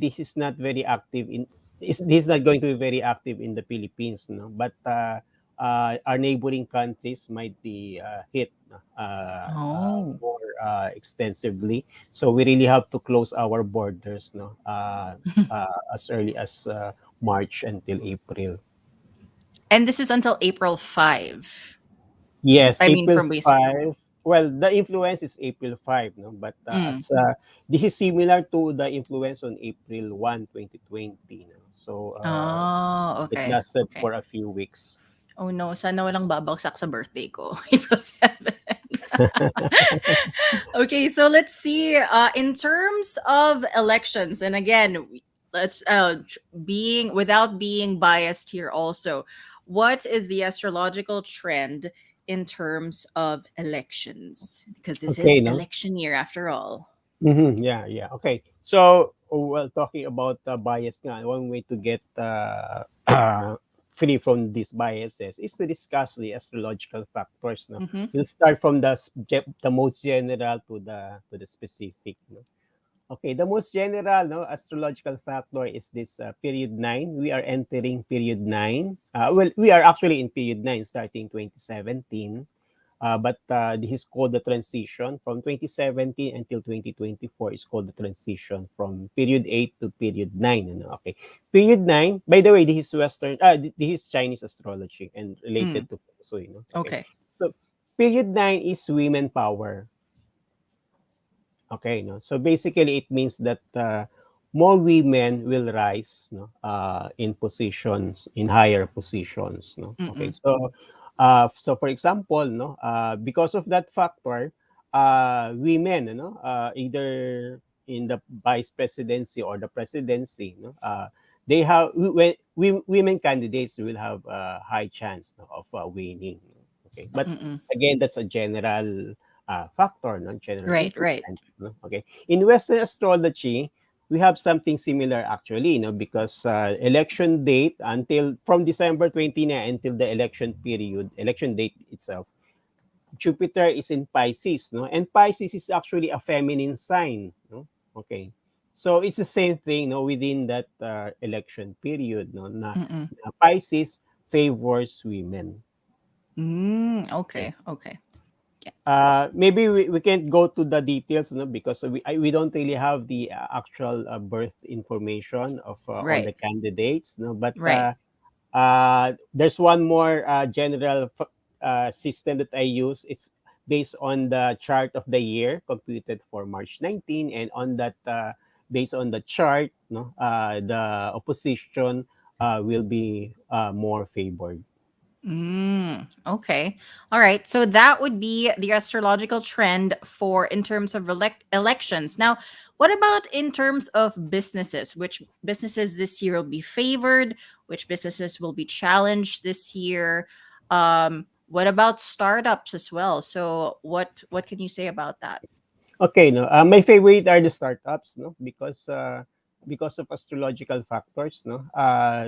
this is not very active this is not going to be very active in the Philippines, no, but our neighboring countries might be hit
Oh.
more extensively, so we really have to close our borders, no, as early as March until April.
And this is until April 5.
Yes,
I mean,
April
from base.
5. Well, the influence is April 5, no? But
Mm.
as this is similar to the influence on April 1, 2020, no? So
Oh,
it
okay.
lasted
Okay.
for a few weeks.
Oh no, sana walang babagsak sa birthday ko. April 7. Okay, so let's see. In terms of elections, and again, let's being without being biased here. Also, what is the astrological trend in terms of elections? Because this
Okay,
is
no?
election year after all.
Yeah, yeah. Okay. So, well, talking about bias nga, one way to get free from these biases is to discuss the astrological factors. No,
Mm-hmm.
we'll start from the most general to the specific. No? Okay, the most general, no, astrological factor is this period 9. We are entering period 9. Well, we are actually in period 9 starting 2017. But this is called the transition from 2017 until 2024 is called the transition from period 8 to period 9. Okay. Period 9, by the way, this is Western, this is Chinese astrology and
Mm.
related to So, you know, okay.
Okay.
So period 9 is women power. Okay, no. So basically, it means that more women will rise, no, in positions, in higher positions, no. Okay,
Mm-mm.
so for example, no, because of that factor, women, you know, either in the vice presidency or the presidency, no, they have women candidates will have a high chance, no, of winning. Okay, but
Mm-mm.
again, that's a general factor, no? General
Right, right.
influence. No? Okay. In Western astrology, we have something similar actually, because election date until from December 29 until the election period, election date itself, Jupiter is in Pisces, no? And Pisces is actually a feminine sign, no? Okay. So it's the same thing, no, within that election period, no,
Mm-mm.
na Pisces favors women. Okay.
Okay, okay. Yeah.
Maybe we can't go to the details, no, because we don't really have the actual birth information of all
Right,
the candidates, no. But
right.
there's one more general system that I use. It's based on the chart of the year computed for March 19, and on that, based on the chart, no, the opposition will be more favored.
Okay. All right. So that would be the astrological trend for in terms of elections. Now, what about in terms of businesses? Which businesses this year will be favored? Which businesses will be challenged this year? What about startups as well? So what can you say about that?
Okay, no. My favorite are the startups, no, because of astrological factors, no.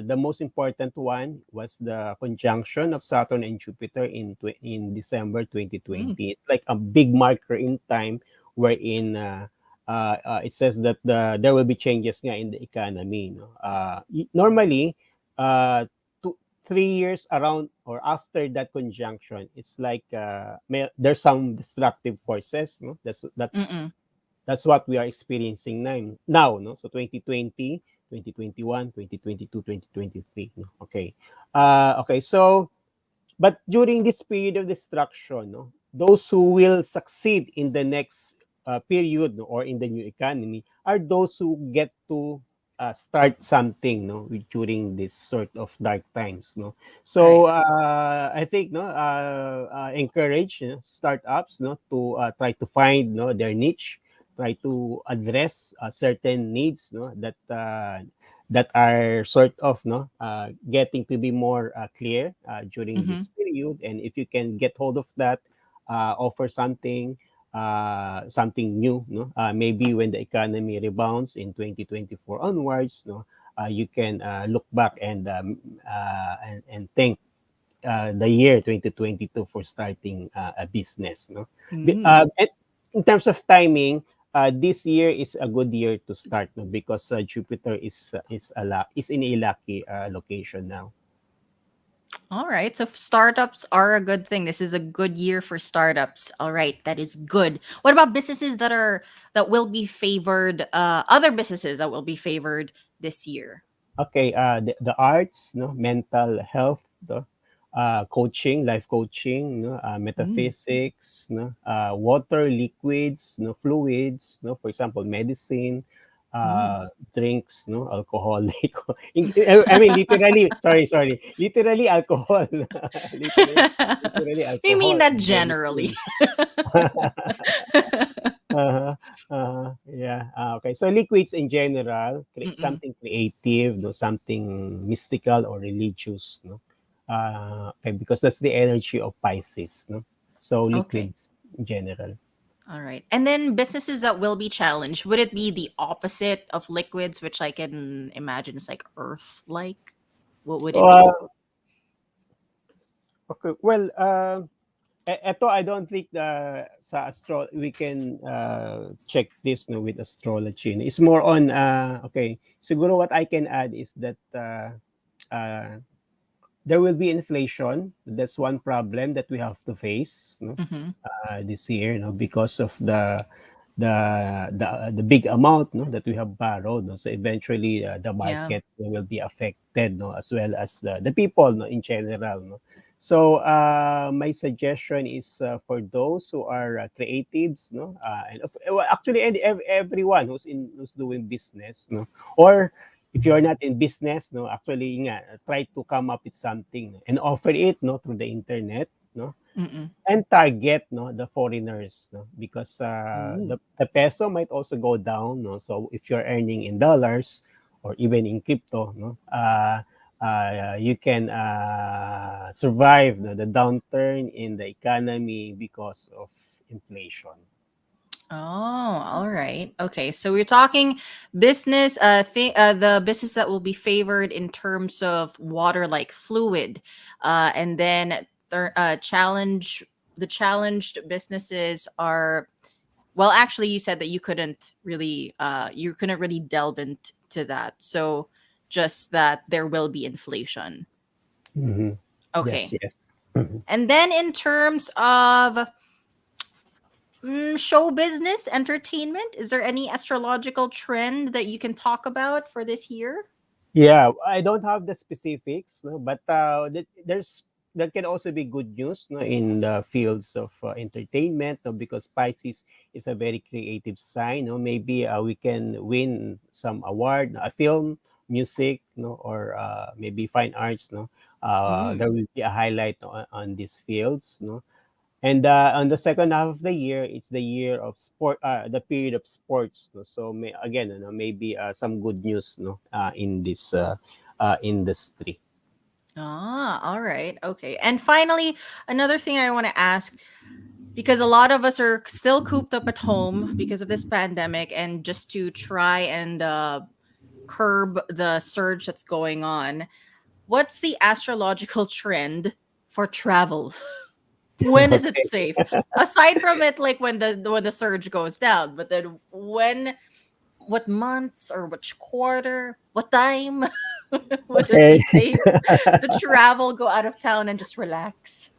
The most important one was the conjunction of Saturn and Jupiter in December
Mm,
2020. It's like a big marker in time wherein it says that there will be changes nga in the economy, no. Normally, uh, 3 years around or after that conjunction, it's like there's some destructive forces, no.
mm-mm.
That's what we are experiencing now, no. So 2020, 2021, 2022, 2023, no? Okay. Okay, so but during this period of destruction, no, those who will succeed in the next period, no, or in the new economy are those who get to start something, no, during this sort of dark times, no. So
Right.
I think, no, encourage, startups, no, to try to find, no, their niche, try to address certain needs, no, that are sort of, no, getting to be more clear during
Mm-hmm.
this period. And if you can get hold of that, offer something, something new, no, maybe when the economy rebounds in 2024 onwards, no, you can look back and think the year 2022 for starting a business, no. And in terms of timing, this year is a good year to start, no, because Jupiter is in a lucky location now.
All right. So startups are a good thing. This is a good year for startups. All right. That is good. What about businesses that will be favored, other businesses that will be favored this year?
Okay, the arts, no, mental health, no, coaching, life coaching, no,
Mm.
metaphysics, no, water, liquids, no, fluids, no, for example, medicine,
Mm.
drinks, no, alcohol. I mean, literally, sorry, literally alcohol, literally
We mean
alcohol
that
and
generally.
medicine. Uh-huh, yeah. Okay. So liquids in general,
Mm-mm.
something creative, no, something mystical or religious, no. Okay, because that's the energy of Pisces, no. So
Okay.
liquids in general.
All right. And then businesses that will be challenged, would it be the opposite of liquids, which I can imagine is like earth like? What would it be?
Okay. Well, eto I don't think sa we can check this, no, with astrology. It's more on okay. Siguro what I can add is that uh, there will be inflation. That's one problem that we have to face, no,
Mm-hmm.
this year, no, because of the big amount, no, that we have borrowed. No? So eventually, the
Yeah.
market will be affected, no, as well as the people, no, in general. No? So my suggestion is for those who are creatives, no, well, actually everyone who's doing business, no, or if you're not in business, no, actually nga, try to come up with something and offer it, no, through the internet, no,
Mm-mm.
and target, no, the foreigners, no, because
Ooh.
the peso might also go down, no. So if you're earning in dollars or even in crypto, no, you can survive the downturn in the economy because of inflation.
Oh, all right. Okay, so we're talking business. The business that will be favored in terms of water, like fluid, and then challenge. The challenged businesses are, well, actually, you said that you couldn't really delve into that. So just that there will be inflation.
Hmm. Yes,
Okay,
yes. Mhm.
and then in terms of show business, entertainment, is there any astrological trend that you can talk about for this year?
Yeah, I don't have the specifics, no, but there can also be good news, no, in the fields of entertainment, no, because Pisces is a very creative sign. No, maybe we can win some award, a film, music, no, or maybe fine arts. No,
Mm.
there will be a highlight on these fields. No, and on the second half of the year, it's the year of sport, the period of sports. No? So again, maybe some good news, no, in this industry.
Ah, all right. Okay. And finally, another thing I want to ask, because a lot of us are still cooped up at home because of this pandemic, and just to try and curb the surge that's going on, what's the astrological trend for travel? When is it
Okay.
safe? Aside from it, like when the surge goes down, but then what months or which quarter, what time would it
Okay.
be safe to travel, go out of town, and just relax?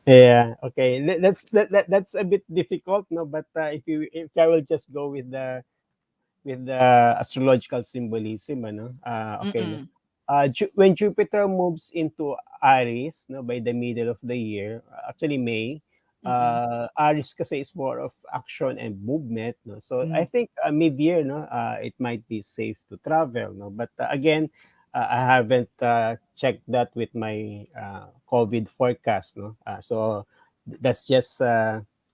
Yeah. Okay. That's a bit difficult, no. But if I will just go with the astrological symbolism, ano? Okay, no.
Mm-mm.
When Jupiter moves into Aries, no, by the middle of the year, actually May,
Mm-mm.
Aries kasi is more of action and movement, no. So I
Mm.
think mid-year, no, it might be safe to travel, no. But again, I haven't checked that with my COVID forecast, no. So that's just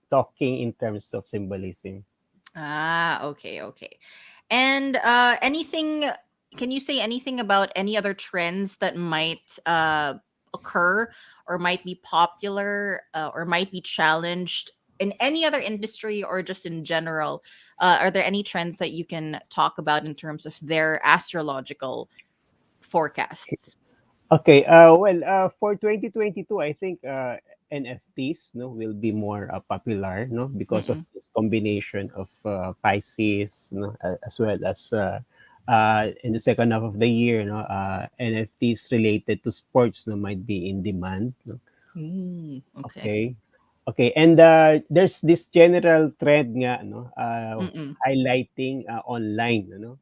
talking in terms of symbolism.
Ah, okay, okay. And anything, can you say anything about any other trends that might occur or might be popular or might be challenged in any other industry or just in general? Are there any trends that you can talk about in terms of their astrological forecasts?
Okay. Well, for 2022, I think NFTs, no, will be more popular, no, because of
Mm-mm.
this combination of Pisces, no, as well as in the second half of the year, no, NFTs related to sports, no, might be in demand, no.
Mm, okay.
Okay. Okay, and there's this general trend nga, no,
Mm-mm.
highlighting online, ano,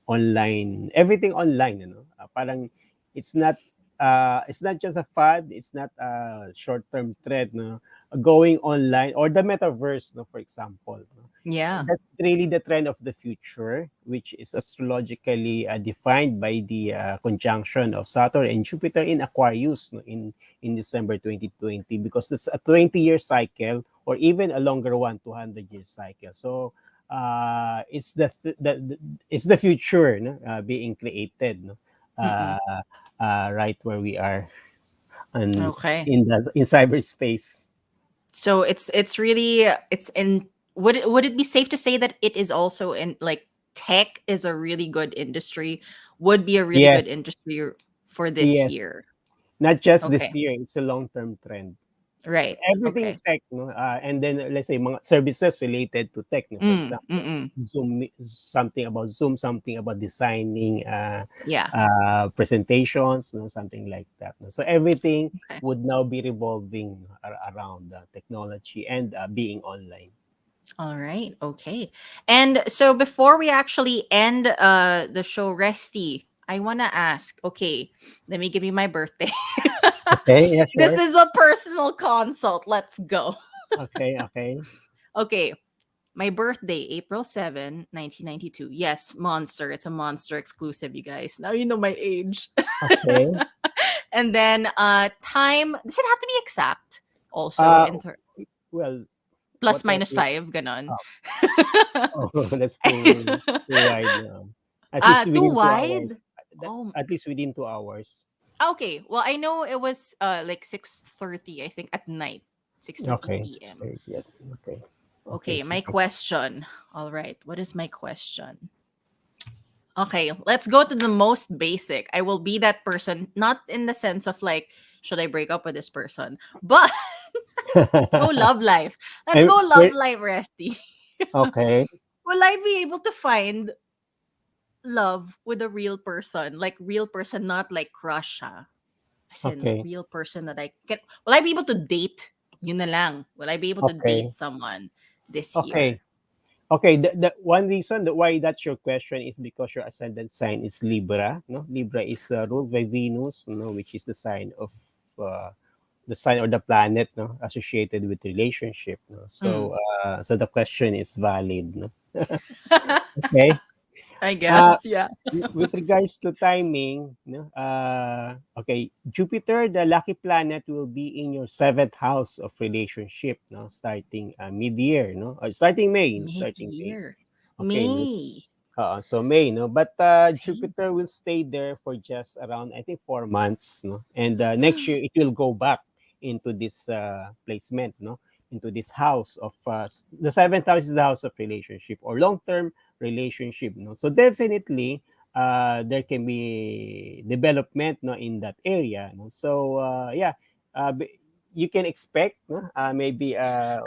online, everything online, ano. Parang it's not just a fad, it's not a short-term trend, no. Going online or the metaverse, no, for example, no.
Yeah.
That's really the trend of the future, which is astrologically defined by the conjunction of Saturn and Jupiter in Aquarius, no, in December 2020, because it's a 20-year cycle or even a longer one, 200-year cycle. So it's it's the future, no, being created, no,
Mm-mm.
uh, right where we are and
Okay.
in cyberspace.
So it's really it's in would it be safe to say that it is also in, like, tech is a really good industry, would be a really good
Yes,
industry for this
yes.
year.
Not just this
Okay.
year, it's a long-term trend.
Right.
Everything
Okay.
tech, no, and then let's say mga services related to tech, no, for example,
Mm.
something about Zoom, something about designing
Yeah.
presentations, no, something like that, no. So everything
Okay.
would now be revolving around technology and being online.
All right. Okay. And so before we actually end the show, Resty, I want to ask, okay, let me give you my birthday.
Okay, yeah,
This
sure.
is a personal consult. Let's go.
Okay, okay.
Okay, my birthday, April 7, 1992. Yes, Monster. It's a Monster exclusive, you guys. Now you know my age.
Okay.
And then time, does it have to be exact? Also,
Uh,
in
well,
plus
whatever.
minus five, ganon.
Oh, oh, that's too wide now. At least
Too
within 2 hours.
wide? Oh,
At least within 2 hours.
okay. Well, I know it was like 6:30, I think, at night. 6:30
Okay.
p.m.
Yeah. Okay. Okay.
Okay, my
Sige.
question. All right, what is my question? Okay, let's go to the most basic. I will be that person, not in the sense of like, should I break up with this person? But let's go love life. Let's
And
go love
where,
life, Resty.
okay.
Will I be able to find love with a real person? Like real person, not like crush, ha? As in
Okay.
real person that I can. Will I be able to date? Yun na lang. Will I be able to date
Okay.
someone this year?
Okay. Okay. The one reason that why that's your question is because your ascendant sign is Libra. No, Libra is ruled by Venus. No, which is uh, the sign or the planet. No, associated with relationship. No,
Mm,
so the question is valid. No, okay.
I
Uh,
guess, yeah.
with regards to timing, no, okay, Jupiter, the lucky planet, will be in your seventh house of relationship, no, starting mid-year, no, starting May, no, starting May.
Mid-year.
Okay, no,
May.
so May, no, but
Okay.
Jupiter will stay there for just around, I think, 4 months, no, and next year it will go back into this placement, no, into this house of the seventh house is the house of relationship or long-term relationship, no. So definitely, there can be development, no, in that area, no. So yeah, you can expect, no, maybe at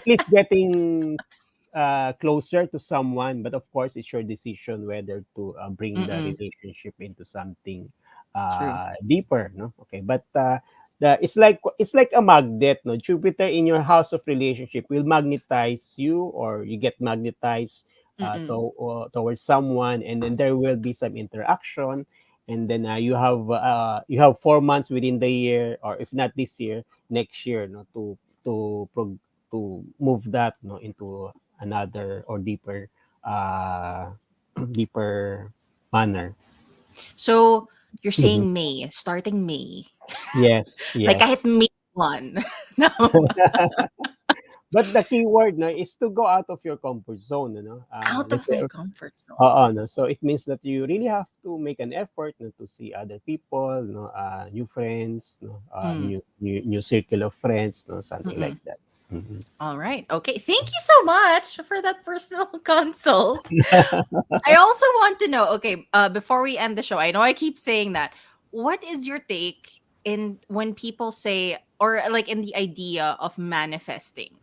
least getting closer to someone, but of course it's your decision whether to bring the
Mm-mm.
relationship into something
True.
deeper, no, okay, but it's like a magnet, no. Jupiter in your house of relationship will magnetize you, or you get magnetized
Mm-mm.
towards someone, and then there will be some interaction, and then you have 4 months within the year, or if not this year, next year, no, to prog- to move that, no, into another or deeper uh deeper manner.
So you're
Mhm.
saying May, starting May.
Yes,
Like kahit
yes.
May 1. No.
But the key word, no, is to go out of your comfort zone, you know.
Out
Let's
of
say,
my comfort zone.
no, so it means that you really have to make an effort, no, to see other people, no, new friends, no,
Mm.
new circle of friends, no, something like
Mm-mm.
that. Mhm.
All right. Okay. Thank you so much for that personal consult. I also want to know, okay, before we end the show, I know I keep saying that. What is your take in when people say, or like in the idea of manifesting?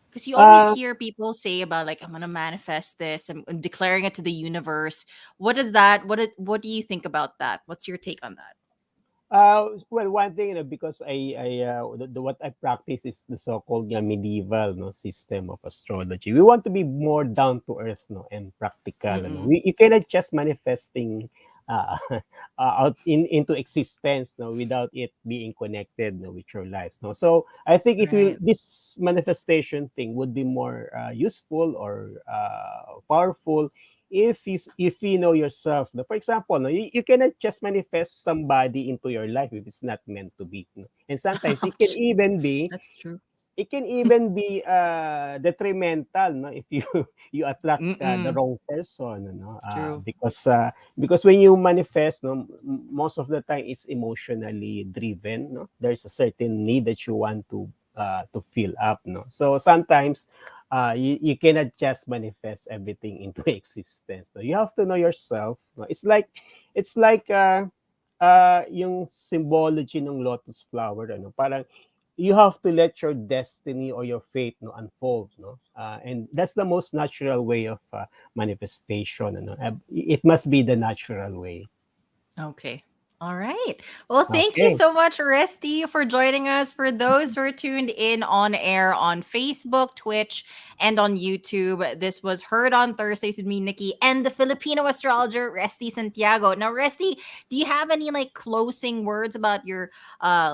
Because you always
Uh,
hear people say about like, I'm gonna manifest this, I'm declaring it to the universe. What is that? What do you think about that? What's your take on that?
well, one thing, you know, because what I practice is the so-called medieval, no, system of astrology. We want to be more down to earth, no, and practical. No,
Mm-mm.
you cannot just manifesting out into existence, no, without it being connected, no, with your lives, no. So I think
Right.
this manifestation thing would be more useful or powerful if you know yourself. No? For example, no, you cannot just manifest somebody into your life if it's not meant to be. No? And sometimes
Ouch. That's true.
it can even be detrimental, no, if you you attract the
Mm-mm.
wrong person, no,
True.
because when you manifest, no, most of the time it's emotionally driven, no. There's a certain need that you want to fill up, no. So sometimes you cannot just manifest everything into existence, no. You have to know yourself, no? It's like yung symbology ng lotus flower, ano, parang you have to let your destiny or your fate, no, unfold, no, and that's the most natural way of manifestation, ano. It must be the natural way.
Okay. All right. Well, thank you
Okay.
so much, Resti, for joining us. For those who are tuned in on air on Facebook, Twitch, and on YouTube, this was Heard on Thursdays with me, Nikki, and the Filipino astrologer, Resti Santiago. Now, Resti, do you have any like closing words about your,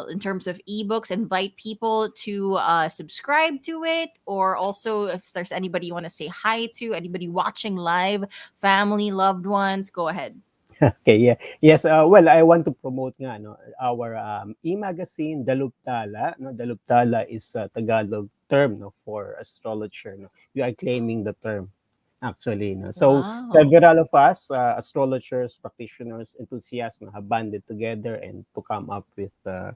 in terms of ebooks? Invite people to subscribe to it, or also if there's anybody you want to say hi to, anybody watching live, family, loved ones, go ahead.
Okay, yeah. Yes, well, I want to promote nga, no, our e-magazine, Dalubtala. No? Dalubtala is a Tagalog term, no, for astrologer. No? We are claiming the term, actually. No? So,
Wow.
several of us, astrologers, practitioners, enthusiasts, no, have banded together and to come up with an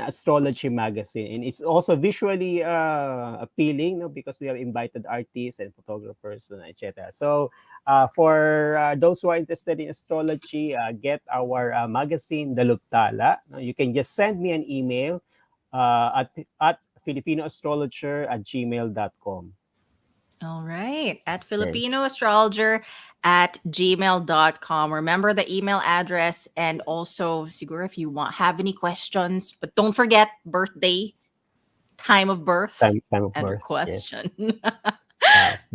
astrology magazine, and it's also visually appealing, no, because we have invited artists and photographers and etc. So for those who are interested in astrology, get our magazine Daluptala. You can just send me an email at filipinoastrologer@gmail.com.
All right. At
Okay.
Filipino Astrologer at gmail.com. Remember the email address, and also, siguro if you have any questions, but don't forget birthday, time of birth,
Time of
and
birth, yes.
question.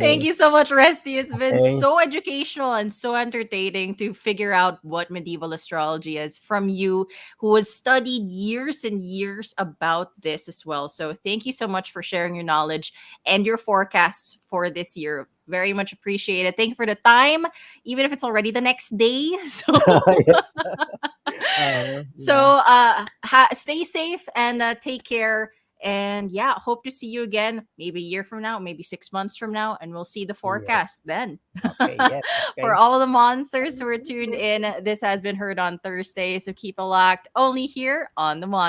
Thank
Okay.
you so much, Resty. It's been
Okay.
so educational and so entertaining to figure out what medieval astrology is from you, who has studied years and years about this as well. So thank you so much for sharing your knowledge and your forecasts for this year. Very much appreciated. Thank you for the time, even if it's already the next day.
Yes.
So
Yeah.
stay safe and take care. And yeah, hope to see you again, maybe a year from now, maybe 6 months from now, and we'll see the
Yes.
forecast then.
Okay. Yes.
For
Okay.
all of the monsters who are tuned in, this has been Heard on Thursday. So keep it locked only here on the Monster.